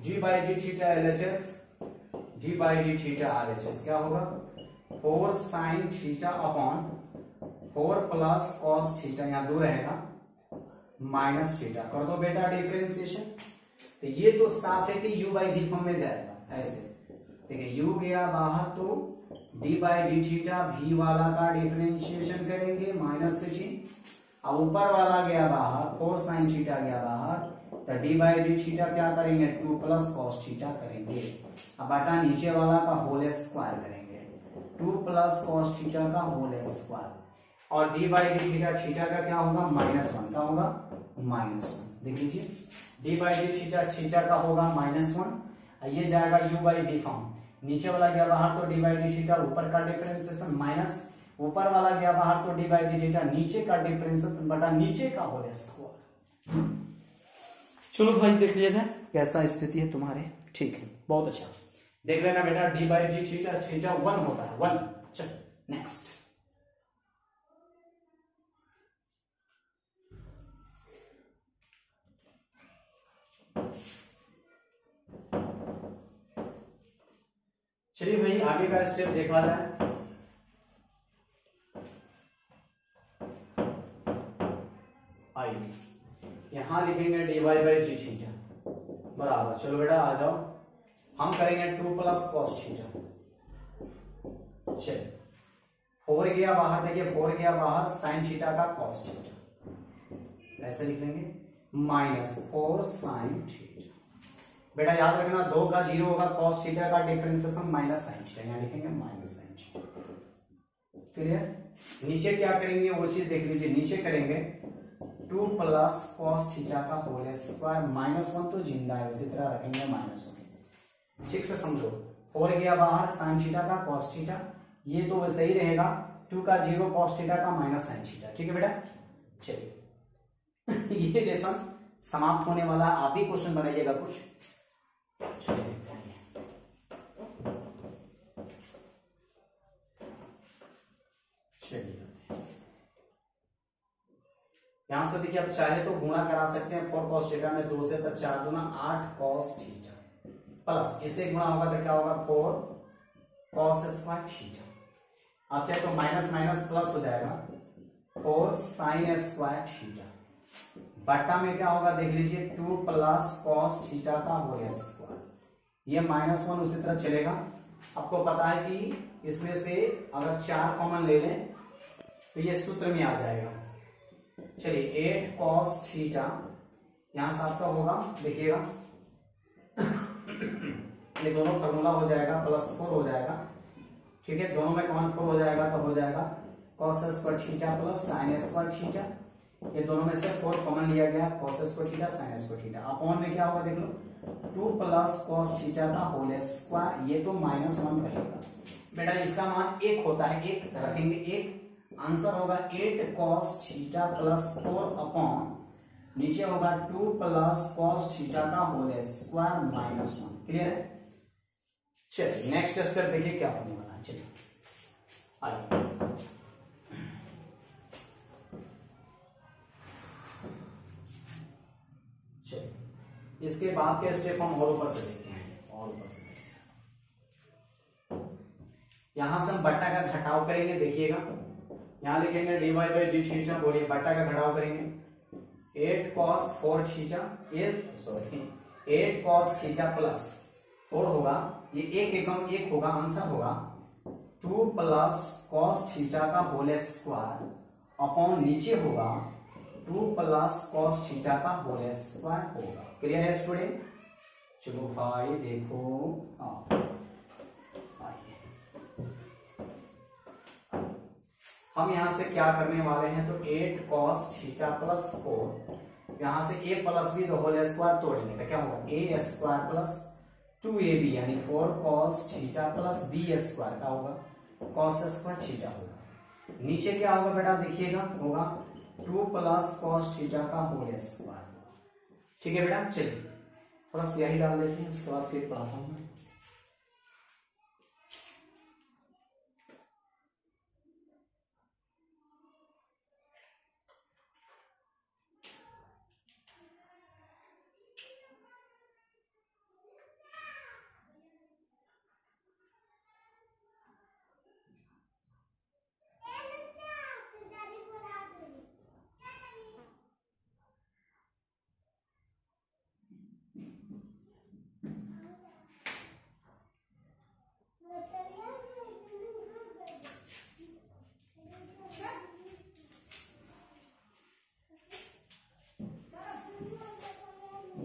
g by d theta LHS, g by d theta RHS क्या होगा, 4 sin theta upon 4 plus cos theta, यहाँ दूर रहेगा माइनस थीटा। कर दो बेटा डिफरेंशिएशन, तो ये तो साफ है कि u बाई डी फॉर्म में जाएगा ऐसे। देखिए u गया बाहर तो d by d theta v वाला का डिफरेंशिएशन करेंगे माइनस के चिन्ह, अब ऊपर वाला गया बाहर 4 sin थीटा गया बाहर, तो d बाई डी थीटा क्या करेंगे 2 प्लस cos थीटा करेंगे, अब बटा नीचे वाला का होल स्क्वायर करेंगे 2 प्लस cos थीटा का होल स्क्वायर, और d बाई डी थीटा का क्या होगा -1 का होगा -1। देख लीजिए d बाई डी थीटा का होगा -1, ये जाएगा u बाई डी फॉर्म, नीचे वाला गया बाहर तो d बाई डी थीटा ऊपर का डिफरेंशिएशन माइनस ऊपर वाला गया बाहर तो d बाई डी थीटा नीचे का डिफरेंशिएशन बटा नीचे का होल स्क्वायर। चलो भाई देख लिया जाए कैसा स्थिति है तुम्हारे। ठीक है, बहुत अच्छा। देख लेना बेटा, D by d theta, theta 1 होता है, 1। चल नेक्स्ट। चलिए भाई आगे का स्टेप देखा जाए। आइए यहां लिखेंगे d y by d theta बराबर, चलो बेटा आ जाओ, हम करेंगे 2 प्लस कॉस थीटा। चलिए 4 गया बाहर, देखिए 4 गया बाहर, साइन थीटा का कॉस थीटा ऐसे लिख लेंगे, -4 साइन थीटा। बेटा याद रखना 2 का 0 होगा, कॉस थीटा का डिफरेंशिएशन माइनस साइन थीटा, यहां लिखेंगे माइनस साइन थीटा। क्लियर? नीचे क्या करेंगे वो चीज देख लीजिए, नीचे करेंगे 2 प्लस कॉस थीटा का होल स्क्वायर, -1 तो जिंदा है, उसी तरह रखेंगे -1। ठीक से समझो, 4 गया बाहर, साइन थीटा का कॉस थीटा, ये तो वैसे ही रहेगा, 2 का 0 कॉस थीटा का माइनस साइन थीटा। ठीक है बेटा, चलिए ये लेसन समाप्त होने वाला, आप ही क्वेश्चन बनाइएगा कुछ। चलिए देखते हैं, चलिए यहां से देखिए, आप चाहे तो गुणा करा सकते हैं 4 कॉस थीटा में, 2 से 4 दूना 8 कॉस थीटा, प्लस इसे गुणा होगा तो क्या होगा 4 कॉस स्क्वायर थीटा। आप चाहे तो माइनस माइनस प्लस हो जाएगा, 4 साइन स्क्वायर थीटा, बट्टा में क्या होगा देख लीजिए 2 प्लस कॉस थीटा का होल स्क्वायर, ये -1 उसी तरह चलेगा। आपको पता है कि इसमें से अगर 4 कॉमन ले लें तो ये सूत्र में आ जाएगा। चलिए 8 कॉस थीटा यहां से आपका होगा, देखिएगा ये दोनों फॉर्मूला हो जाएगा, +4 हो जाएगा। ठीक है, दोनों में कॉमन 4 हो जाएगा तो हो जाएगा cos square theta plus sine square theta, ये दोनों में से 4 कॉमन लिया गया, cos square theta sine square theta. Upon में क्या होगा देख लो, 2 प्लस कॉस थीटा का होल स्क्वायर, ये तो -1 रहेगा। बेटा इसका मान 1 होता है, 1 रखेंगे 1, आंसर होगा 8 कॉस थीटा प्लस 4 अपॉन, नीचे होगा 2 प्लस कॉस थीटा का होल स्क्वायर -1। क्लियर है? चलिए नेक्स्ट स्टेप देखिए क्या होने वाला है। चलिए आइए, चलिए इसके बाद के स्टेप हम और ऊपर से देखते हैं, और ऊपर से यहां से हम बट्टा का घटाव करेंगे। देखिएगा यहां लिखेंगे d y by d theta, बोलिए बट्टा का घटाव करेंगे 8 cos 4 theta, 8 cos theta plus 4 होगा, ये 1 एकम 1 होगा, आंसर होगा 2 प्लस cos थीटा का होल स्क्वायर अपॉन नीचे होगा 2 प्लस cos थीटा का होल स्क्वायर होगा। क्लियर है स्टूडेंट? चलो भाई देखो, हम यहां से क्या करने वाले हैं, तो 8 cos थीटा प्लस 4, यहां से a प्लस b तो होल स्क्वायर तोड़ेंगे तो क्या होगा a स्क्वायर प्लस 2ab, यानी 4 cos theta plus b square का होगा cos स्क्वायर थीटा होगा। नीचे क्या होगा बेटा देखिएगा, होगा 2 प्लस cos थीटा का होल स्क्वायर। ठीक है बेटा, चलिए थोड़ा स्याही डाल देते हैं, उसके बाद फिर पढ़ाता हूं।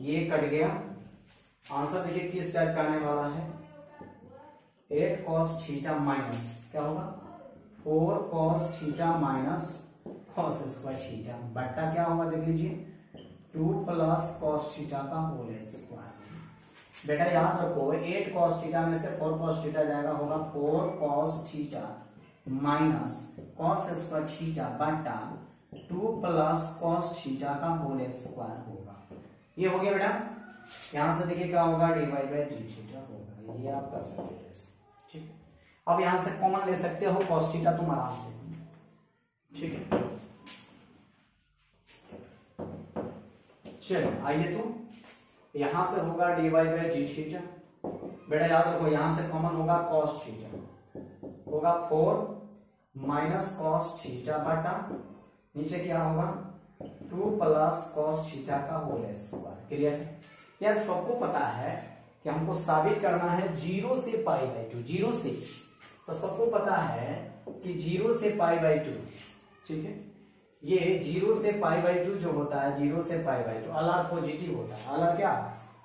ये कट गया, आंसर देखिए किस टाइप का आने वाला है, 8 cos थीटा माइनस क्या होगा 4 cos theta minus cos square theta, बट्टा क्या होगा देख लीजिए 2 प्लस cos थीटा का होल स्क्वायर। बेटा याद रखो 8 cos थीटा में से 4 cos थीटा जाएगा, होगा 4 cos theta minus cos square theta बट्टा 2 प्लस कॉस थीटा का होल स्क्वायर होगा। ये हो गया बेटा। यहां से देखिए क्या होगा, dy बाई डी थीटा होगा। ये आप कर सकते हो, ठीक है। अब यहां से कॉमन ले सकते हो कॉस थीटा तुम आराम से, ठीक है। चलो आइए तो यहां से होगा dy बाई डी थीटा। बेटा याद रखो यहां से कॉमन होगा कॉस थीटा, होगा 4 माइनस कॉस थीटा बटा नीचे क्या होगा 2 प्लस कॉस थीटा का होल स्क्वायर। क्लियर है यार? सबको पता है कि हमको साबित करना है 0 से पाई बाई 2, 0 से, तो सबको पता है कि 0 से पाई बाई 2, ठीक है। ये 0 से पाई बाई 2 जो होता है, 0 से पाई बाई 2 अलर पॉजिटिव होता है। अलर क्या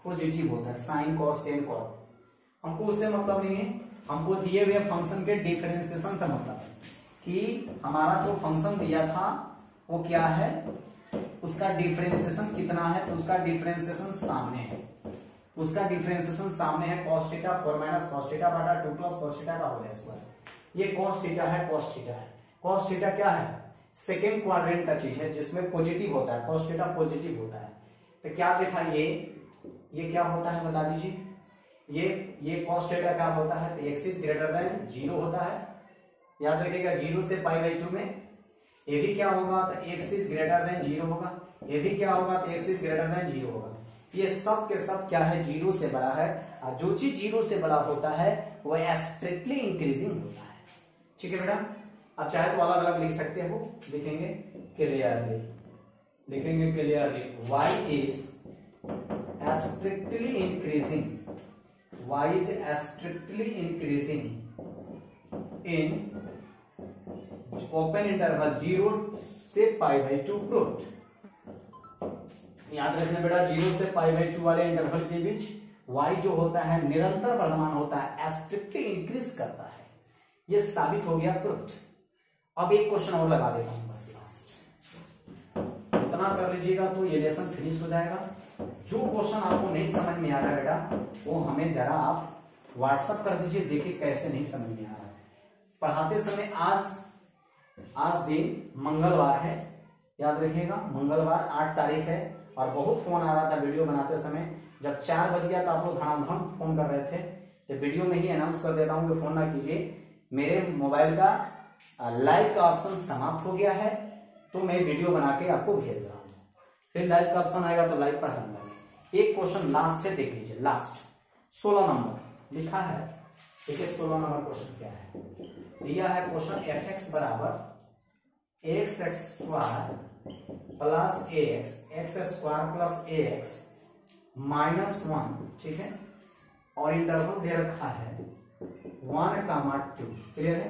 पॉजिटिव होता है, साइन कॉस टेन कॉट। हमको उससे मतलब नहीं है, हमको दिए हुए फंक्शन के डिफरेंशिएशन से मतलब है कि हमारा जो फंक्शन दिया था वो क्या है, उसका डिफरेंशिएशन कितना है, तो उसका डिफरेंशिएशन सामने है। उसका डिफरेंशिएशन सामने है cos theta 4 minus cos theta बटा 2 प्लस cos थीटा का होल स्क्वायर। ये cos थीटा है, cos थीटा है। cos थीटा क्या है, सेकेंड क्वाड्रेंट का चीज है जिसमें पॉजिटिव होता है, cos थीटा पॉजिटिव होता है। तो क्या देखा ये क्या होता है बता दीजिए। ये cos थीटा क्या होता है, तो x इज ग्रेटर देन 0 होता है। याद रखिएगा 0 से पाई बाई 2 में ये भी क्या होगा, तो x इज ग्रेटर देन 0 होगा। ये भी क्या होगा, तो x इज ग्रेटर देन 0 होगा। ये सब के सब क्या है, 0 से बड़ा है। और जो चीज 0 से बड़ा होता है वो स्ट्रिक्टली इंक्रीजिंग होता है, ठीक है बेटा। अब चाहे तो अलग अलग लिख सकते हो, लिखेंगे क्लियरली, लिखेंगे clearly y is strictly increasing, y is strictly increasing in open interval 0 से पाई बाई 2 प्रूव्ड। याद रखना बेटा 0 से पाई बाई 2 वाले इंटरवल के बीच y जो होता है निरंतर वर्धमान होता है, स्ट्रिक्टली इंक्रीज करता है। ये साबित हो गया प्रूव्ड। अब एक क्वेश्चन और लगा देता हूं बस लास्ट, इतना कर लीजिएगा तो ये लेसन फिनिश हो जाएगा। जो क्वेश्चन आपको नहीं समझ में आ रहा है बेटा वो हमें जरा आप व्हाट्सएप कर दीजिए, देखिए कैसे नहीं समझ में आ रहा है। पढ़ाते समय आज दिन मंगलवार है, याद रखिएगा मंगलवार 8 तारीख है। और बहुत फोन आ रहा था वीडियो बनाते समय, जब 4 बज गया तो आप लोग धड़ाधड़ फोन कर रहे थे। तो वीडियो में ही अनाउंस कर देता हूं कि फोन ना कीजिए, मेरे मोबाइल का लाइव का ऑप्शन समाप्त हो गया है, तो मैं वीडियो बना के आपको भेज रहा हूँ। फिर लाइव का ऑप्शन आएगा तो लाइव पढ़ा दूंगा। एक क्वेश्चन लास्ट है, देख लीजिए लास्ट 16 नंबर लिखा है। देखिए 16 नंबर क्वेश्चन क्या है, दिया है क्वेश्चन fx बराबर x square plus x square plus ax minus 1, ठीक है। और इंटरवल दे रखा है 1,2। क्लियर है?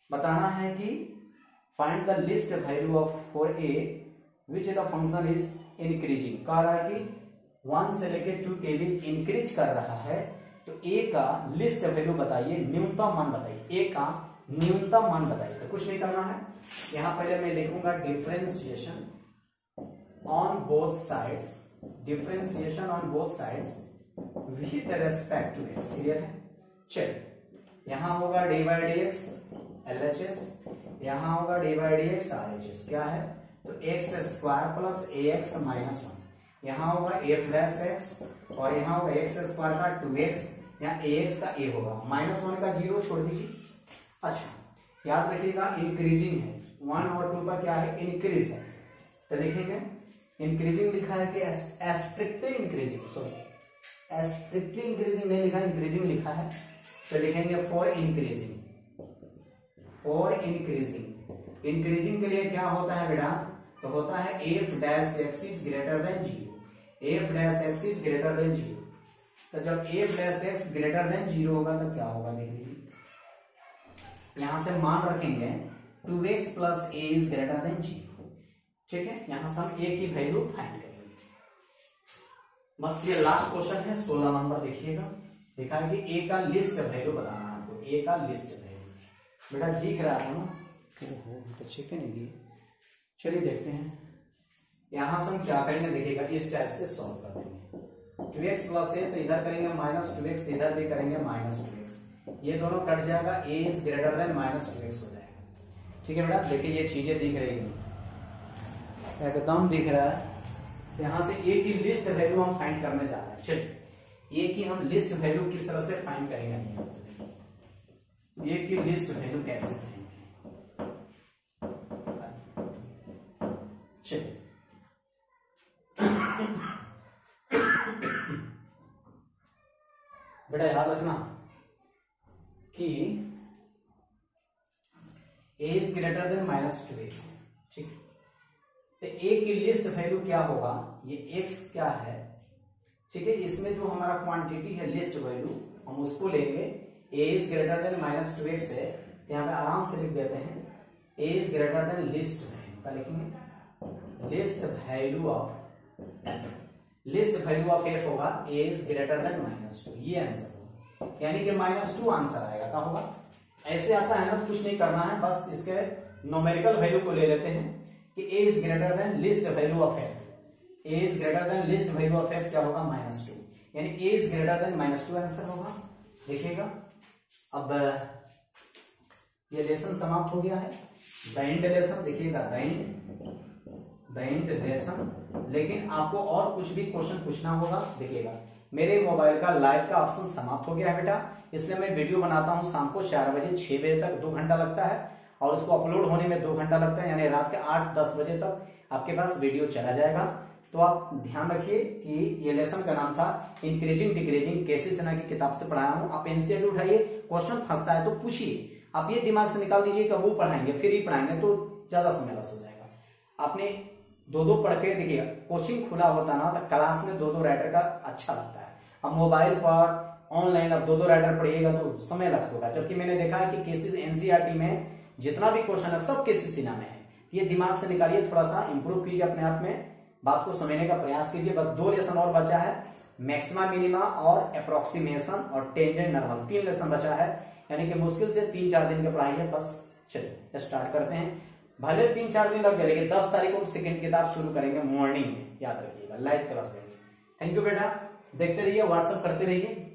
बताना है कि find the least value of for a which the function is increasing. कह रहा है कि 1 से लेके 2 के बीच इंक्रीज कर रहा है, तो a का लिस्ट वैल्यू बताइए, न्यूनतम मान बताइए, a का न्यूनतम मान बताइए। तो कुछ नहीं करना है, यहां पहले मैं लिखूंगा differentiation on both sides, differentiation on both sides with respect to x। Clear है? चलिए यहां होगा dy by d x LHS, यहां होगा dy by d x RHS। क्या है, तो x square plus ax minus 1, यहां होगा f डैश x और यहां होगा एक्स स्क्वायर का 2x, यहाँ ax का a होगा, माइनस 1 का 0 छोड़ दीजिए। अच्छा याद रखिएगा इंक्रीजिंग है, 1 और 2 का क्या है, इंक्रीज है। तो लिखेंगे इंक्रीजिंग लिखा है कि strictly increasing, sorry strictly increasing नहीं लिखा, इंक्रीजिंग लिखा है। तो लिखेंगे for increasing, for increasing. Increasing के लिए क्या होता है बेटा, तो होता है F dash x is greater than 0, F dash x is greater than 0। तो जब F dash x greater than 0 होगा तो क्या होगा, देख लीजिए यहां से मान रखेंगे 2x plus a is greater than 0, ठीक है। यहां से हम a की वैल्यू फाइंड करेंगे। बस ये लास्ट क्वेश्चन है 16 नंबर, देखिएगा लिखा है कि a का लिस्ट वैल्यू बताना है आपको, a का लिस्ट वैल्यू। बेटा दिख रहा है ना, ओहो तो चेक नहीं लिए। चलिए देखते हैं, यहां से हम क्या करेंगे, देखिएगा इस टाइप से सॉल्व कर देंगे। 2x प्लस a तो इधर करेंगे माइनस 2x, इधर भी करेंगे माइनस 2x, ये दोनों कट जाएगा, a is greater then minus 2x हो जाएगा, ठीक है बेटा। देखिए ये चीजें दिख रही हैं, एकदम दिख रहा है। तो यहाँ से ए की लिस्ट वैल्यू हम फाइंड करने जा रहे हैं। चलिए ए की हम लिस्ट वैल्यू किस तरह से फाइंड करेंगे, यहाँ से ए की लिस्ट वैल्यू कैसे फाइंड करेंगे। चलिए बेटा याद रखना कि a is greater then -2x, ठीक। तो a की लिस्ट वैल्यू क्या होगा, ये x क्या है, ठीक है। इसमें जो हमारा क्वांटिटी है लिस्ट वैल्यू हम उसको लेंगे, a is greater then -2x है, तो यहाँ पे आराम से लिख देते हैं a is greater then least value, क्या लिखेंगे, लिस्ट वैल्यू ऑफ f होगा a इज ग्रेटर देन -2, ये आंसर होगा, यानी कि -2 आंसर आएगा। क्या होगा, ऐसे आता है ना तो कुछ नहीं करना है, बस इसके न्यूमेरिकल वैल्यू को ले लेते हैं कि a is greater then least value of f, a is greater then least value of f क्या होगा, -2, यानी a is greater then -2 answer होगा। देखिएगा अब ये लेसन समाप्त हो गया है, द एंड लेसन, देखिएगा द एंड लेसन। लेकिन आपको और कुछ भी क्वेश्चन पूछना होगा, देखिएगा मेरे मोबाइल का लाइव का ऑप्शन समाप्त हो गया है बेटा, इसलिए मैं वीडियो बनाता हूं शाम को 4 बजे 6 बजे तक 2 घंटा लगता है, और उसको अपलोड होने में 2 घंटा लगता है, यानी रात के 8-10 बजे तक आपके पास वीडियो चला जाएगा। तो आप ध्यान रखिए कि ये लेसन का नाम था इंक्रीजिंग डिक्रीजिंग केसी सिन्हा की किताब से पढ़ाया हूं। आप एनसीईआरटी उठाइए, क्वेश्चन फंसता है तो पूछिए, आप ये दिमाग से निकाल दीजिए कि वो पढ़ाएंगे फिर ही पढ़ाएंगे तो ज्यादा समय लॉस हो जाएगा। आपने 2-2 पढ़ के देखिएगा, कोचिंग खुला होता ना तो क्लास में 2-2 राइटर का अच्छा लगता है, अब मोबाइल पर ऑनलाइन अब 2-2 राइटर पढ़िएगा तो समय लॉस होगा। जबकि मैंने देखा है कि केसेस एनसीईआरटी में जितना भी क्वेश्चन है सब केसेस सिन्हा में है, ये दिमाग से निकालिए, थोड़ा सा इंप्रूव कीजिए अपने आप में, बात को समझने का प्रयास कीजिए। बस 2 लेसन और बचा है, मैक्सिमा मिनिमा और अप्रोक्सीमेशन और टेंजेंट नॉर्मल, 3 लेसन बचा है, यानी कि मुश्किल से 3-4 दिन की पढ़ाई है बस। चलिए स्टार्ट करते हैं, भले 3-4 दिन लग जाए लेकिन 10 तारीख को हम सेकंड किताब शुरू करेंगे मॉर्निंग में, याद रखिएगा, लाइव क्लास लेंगे। थैंक यू बेटा, देखते रहिए, व्हाट्सएप करते रहिए।